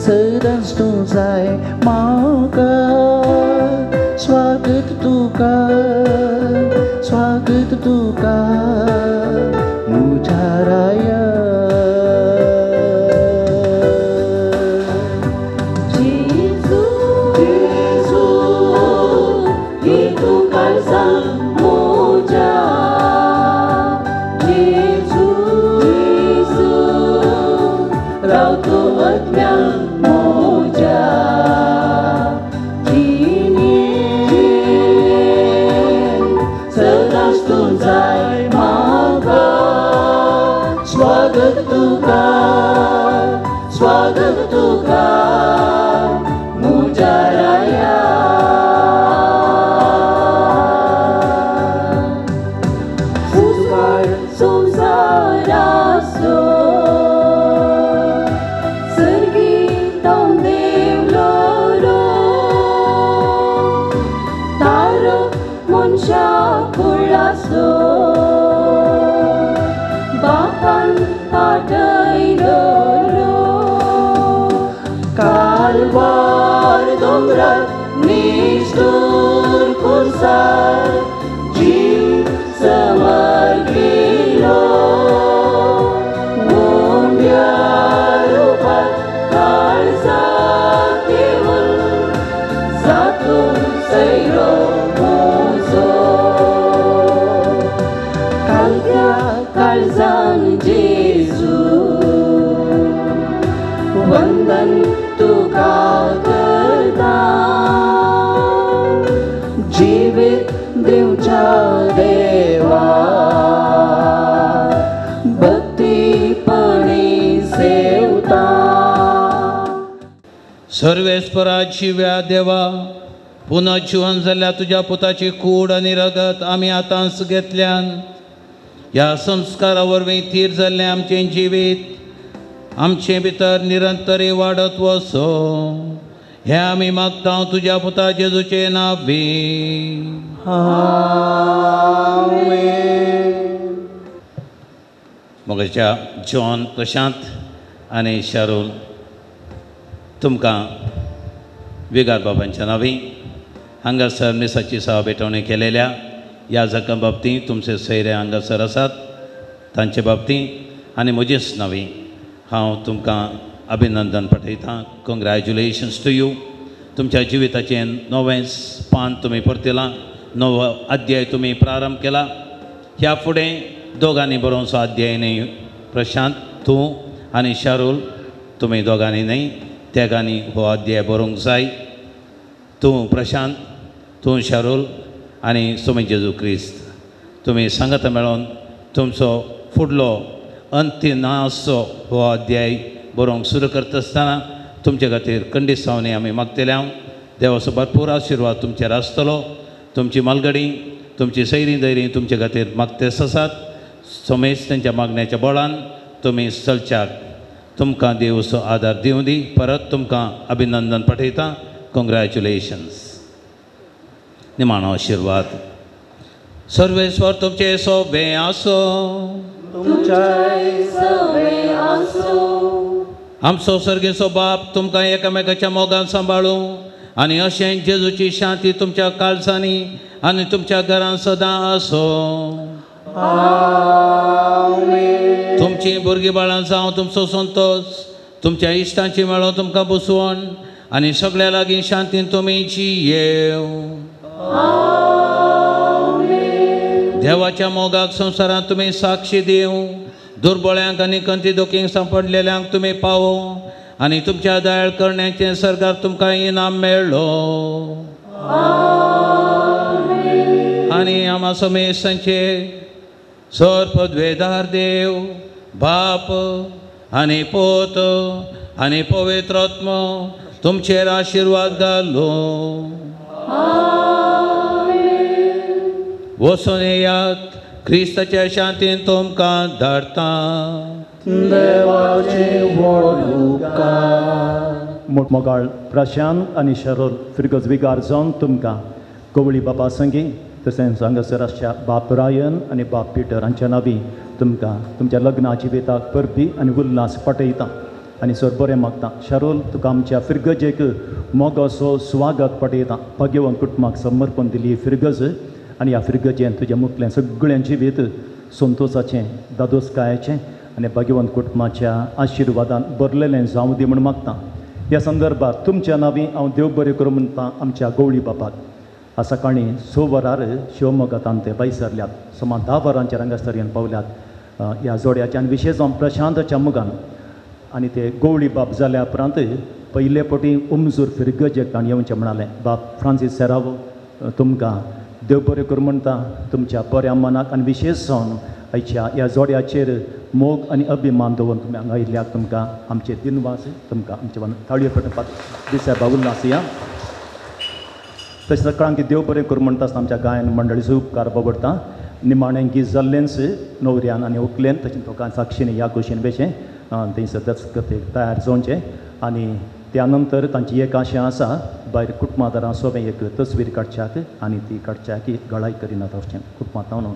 सदांच तूं जाय म्हाका. स्वागत तुका स्वागत तुका म्हज्या राया. स्वागत तुका स्वागत तुका म्हज्या राया. उजवाड संवसाराचो सर्गीतां देवलो रो. तारक मनशाक कुळासो बापान पाठयलो रो. कालवार दोंगरार निष्ठूर खुर्सार जीव समर्पिलो. मोंड्या रुपार काळजाक देवून जातून सैरो मोजो. कालच्या काळजान जेजू वंदन तुका करता. जिवीत दिवच्या देवा भक्तीपणी सेवता. सर्वेस्परा जिव्या देवा पुनः जिवन जाल्ल्या तुज्या पुताची कूड आनी रगत आमी आतांच घेतल्यान ह्या संस्कारा वरवीं थीर जाल्लें आमचें जिवीत आमचे भितर निरंतरी वाडत वचो. हें आमी मागता तुज्या पुता जेजूचे नांवी. मोगाच्या जॉन प्रशांत आनी शारूल तुमकां विगार बाबांच्या नांवी हांगासर मिसाची सभा भेटवणी केलेल्या याजका बाबतींत तुमचे सैरे हांगासर आसात तांचे बाबतींत आनी म्हजेच नांवी हांव तुमकां अभिनंदन पाठयतां. Congratulations to you. तुमच्या जिविताचें नवें पान तुमी परतिलां. नवो अध्याय तुमी प्रारंभ केला. ह्या फुडें दोगांनी बरोवचो अध्याय न्ही. प्रशांत तूं आनी शारूल तुमी दोगांनी न्ही तेगांनी हो अध्याय बरोवंक जाय. तूं प्रशांत तूं शारूल आनी स्वामी जेजू क्रिस्त तुमी सांगता मेळोन तुमचो फुडलो अंतिनासो हो अध्याय बरोवंक सुरू करता आसतना तुमचे खातीर खंडीत आमी मागतल्या देवाचो भरपूर आशिर्वाद तुमचेर आसतलो. तुमची मालगडी तुमची सैरी दैरी तुमचे खातीर मागतेस आसात. सोमेश त्यांच्या मागण्याच्या बळान तुमी चलच्याक तुमकां देवचो आदार दिवं दी. परत तुमकां अभिनंदन पाठयता. कॉंग्रॅच्युलेशन्स. निमाणो आशिर्वाद. सर्वेश्वर तुमचे सोबे आसो. आमचो सर्गेचो बाप तुमकां एकामेकाच्या मोगान सांबाळूं आनी अशें जेजूची शांती तुमच्या काळजांनी आनी तुमच्या घरांत सदां आसो. तुमची भुरगीं बाळां जावं तुमचो संतोष तुमच्या इश्टांची मेळो तुमकां बसवण आनी सगळ्या लागीं शांतीन तुमी जियेव. देवाच्या मोगाक संवसारांत तुमी साक्षी दिव. दुर्बळ्यांक आनी कंती दोखींक सांपडलेल्यांक तुमी पावो आनी तुमच्या दयाळ करण्याचें सरकार तुमकां इनाम मेळ्ळो. आनी आमा समेशांचे सर पदवेदार देव बाप आनी पोत आनी पवित्र आत्मा तुमचेर आशिर्वाद घालो. वचून येयात. क्रिस्ताच्या शांतीन तुमकां धाडटा. मोगाळ प्रशांत आनी शरोल फिरगज विगार जावन तुमकां कवळी बाबा संगी तशेंच हांगासर आसच्या बाप रायन आनी बाप पिटर हांच्या नांवी तुमकां तुमच्या लग्नाची वेताक परबी आनी उल्हास पाठयता आनी सर बरें मागता. शरोल तुका आमच्या फिरगजेक मोगाचो स्वागत पाठयता. भाग्यवान कुटुंबाक समर्पण दिली फिरगज आनी ह्या फिरगजेन तुज्या मुखलें सगळ्यां जिवीत संतोशाचें दादोसकायाचें आनी भाग्यवान कुटुंबाच्या आशिर्वादान भरलेलें जावं दी म्हूण मागता. ह्या संदर्भात तुमच्या नांवी हांव देव बरें करूं म्हणटा आमच्या गवळी बापाक. आज सकाळीं 6 वरार शिवमोगांतान ते भायसरल्यात. समान 10 वरांचेर हांगासर येवन पावल्यात ह्या जोड्याच्या आनी विशेश जावन प्रशांतच्या मुगान. आनी ते गवळी बाप जाल्या उपरांत पयले फावटी उमजूर फिरगजेक ताणें येवचें म्हणालें. बाप फ्रांसीस सेरावो तुमकां देव बरें करूं म्हणटा तुमच्या बऱ्या मनाक आनी विशेश जावन आयच्या ह्या जोड्याचेर मोग आनी अभिमान दवरून तुमी हांगा आयिल्ल्याक तुमकां आमचे दिनवास तुमकां आमचे ताळयो पेटोवपाक दिसा उल्हास या. तशें सकाळांक देव बरें करूं म्हणटा आसतना आमच्या गायन मंडळीचो उपकार बाबडटा. निमाणें गीत जाल्लेंच न्हवऱ्यान आनी व्हंकलेन तशें दोगां साक्षीन ह्या कुशीन बेशें थंयसर दस्तखतीक तयार जावचें. आनी त्या नंतर तांची एक आशा आसा भायर कुटुंबादारां सोबें एक तस्वीर काडच्याक आनी ती काडच्याक गळाय करिनात वचचें कुटुंबांत न्हू.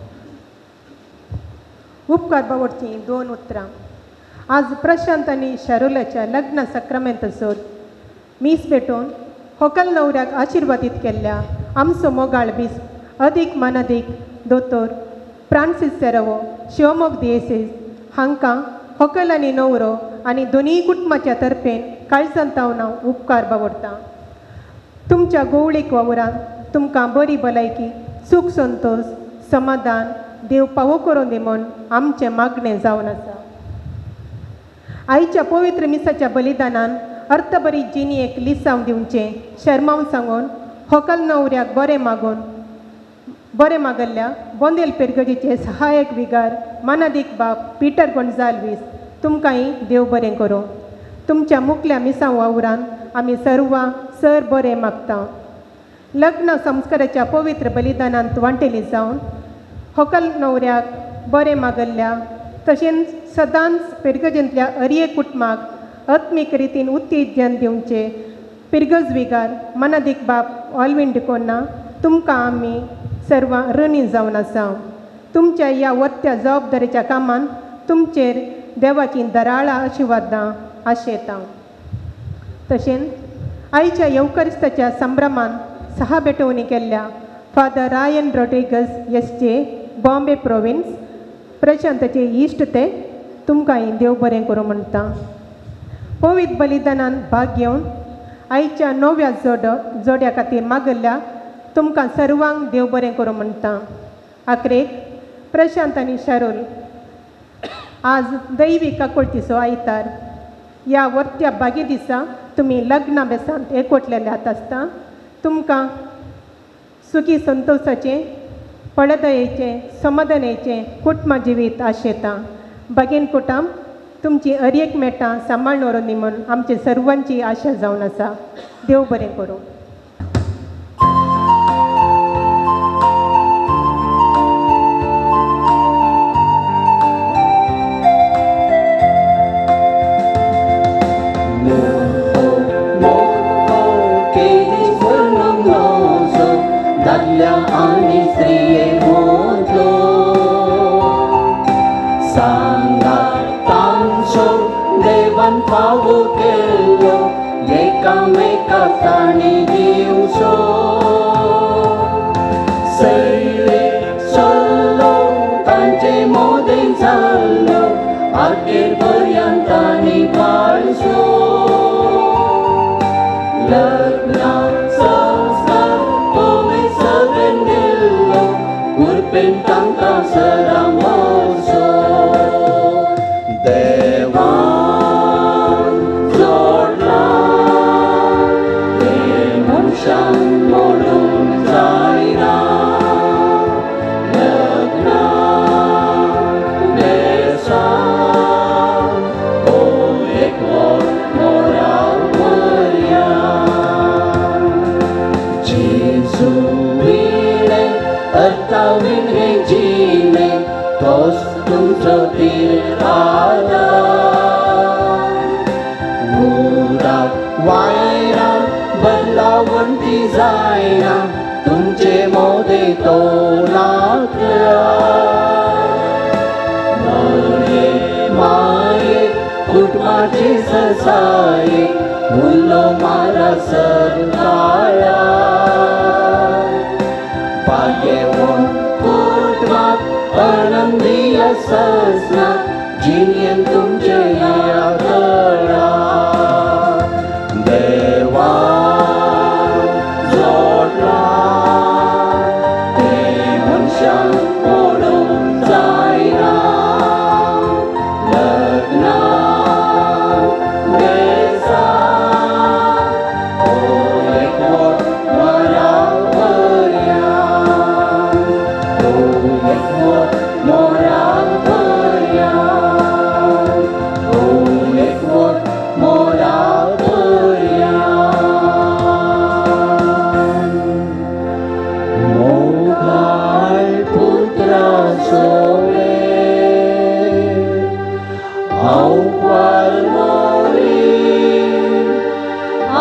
उपकार बाबडची 2 उतरां. आज प्रशांत आनी शारोलाच्या लग्न सक्रामेंतसर मीस भेटून होकल न्हवऱ्याक आशिर्वादीत केल्ल्या आमचो मोगाळ बीस अदीक मानादीक दोतोर फ्रांसीस सेरावो शिवमोग दिएसीस हांकां होकल आनी न्हवरो आनी दोनीय कुटुंबाच्या तर्फेन काळजांतावन हांव उपकार बावडटां. तुमच्या गवळीक वावरान तुमकां बरी भलायकी सूख संतोश समाधान देव पावो करून दी म्हूण आमचें मागणें जावन आसा. आयच्या पवित्र मिसाच्या बलिदानान अर्थबरी जिणयेक लिसांव दिवचें शर्मावन सांगून होकल न्हवऱ्याक बरें मागल्ल्या बोंदेल पेरगजीचे सहायक विगार मानादीक बाप पिटर गोंजाल्वीस तुमकांय देव बरें करूं. तुमच्या मुखल्या मिसां वावरान आमी सर्वां सर बरें मागता. लग्न संस्काराच्या पवित्र बलिदानांत वांटेली जावन होकल न्हवऱ्याक बरें मागल्ल्या तशेंच सदांच पेरगजेंतल्या अरिये कुटुंबाक आत्मीक रितीन उत्तेजन दिवचे पिरगज विगार मानादीक बाप ऑलविन डिकोना तुमकां आमी सर्वां ऋणी जावन आसा. तुमच्या ह्या वत्या जबाबदारेच्या कामान तुमचेर देवाची दराळा आशिर्वादां आशेता. तशेंच आयच्या येवकरिस्ताच्या संभ्रमान सहभेटवणी केल्ल्या फादर रायन रॉड्रिगस एसचे बॉम्बे प्रोविन्स प्रशांतचे इश्ट ते तुमकांय देव बरें करूं म्हणटा. पवित्र बलिदानान भाग घेवन आयच्या नव्या जोड्या खातीर मागल्ल्या तुमकां सर्वांक देव बरें करूं म्हणटा. आखरेक प्रशांत आनी शारोल आज दैवी काकुळतीचो आयतार ह्या वर्त्या बागे दिसा तुमी लग्ना बेसांत एकवटलेल्यात आसता. तुमकां सुखी संतोशाचें पळदयेचें समाधानाचें कुटुंब जिवीत आशेता. भगिन कुटुंब तुमची एक मेटां सांबाळून व्हरून म्हणून आमचे सर्वांची आशा जावन आसा. देव बरें करूं. दादल्या आनी स्त्रिये मोदो सांगा तांचो देवान फावो केल्लो एकामेकाक ताणी दिवचो सैले चल्लो तांचे मोदें जाल्लो आखेर पर्यंत ताणी पाळचो लग्ना Kurpen tangka seramoso Dewan Zodla Demonsyang molung zaira Legna Desa Oekor moral meriah Jesu Artawin he jine tos tumcho tirada Murak wairan badlawanti zaina tumche mode tolakya Mare maye kutmache sasaye mullo mara sarkala Pagewon kutmak anandiya sasna jinyan tumche yakara Dewan Zodla Demonsyang molung zaina Legna Desa Oekor moral moral berian Oekor moral berian Mogai putra sore Awal mori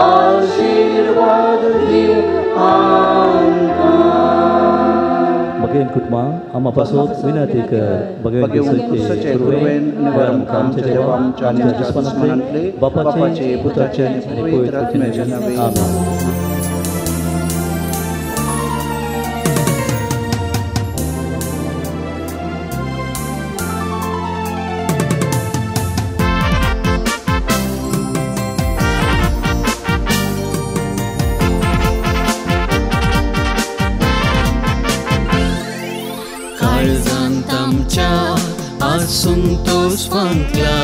Ashirwad diangkat Bagian kutma ama pasut winati ke bagian suci kurwen negara mukam cecewam jani jasman manantle Bapa ce putra ce pavitra atme. Amin. Asuntos fangla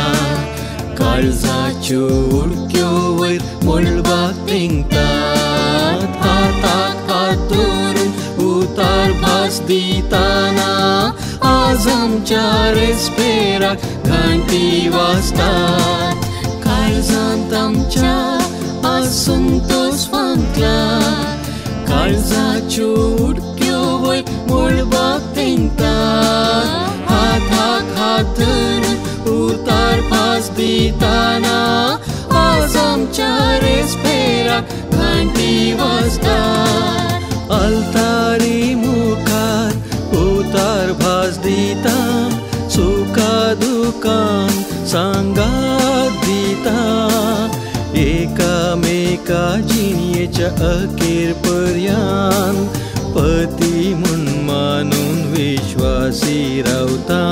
Kaळजाच्यो उडक्यो वयर मोळबाक तेंगतात हाताक हात धरून उतार भास दिताना आज आमच्या रेस्पेराक घंटी वाजतात काळजांत आमच्या आसुंतोस फंकला काळजाच्यो उडक्यो वयर मोळबाक तेंगतात हाताक हात धरून उतार भास दिताना आज आमच्या रेस्पेराक घंटी वाजतात अल्तारी मुखार उतार भास दिता सुखा दुखान सांगात दिता एकामेका जिणयेच्या अखेर पर्यंत पती म्हूण मानून विश्वासी रावता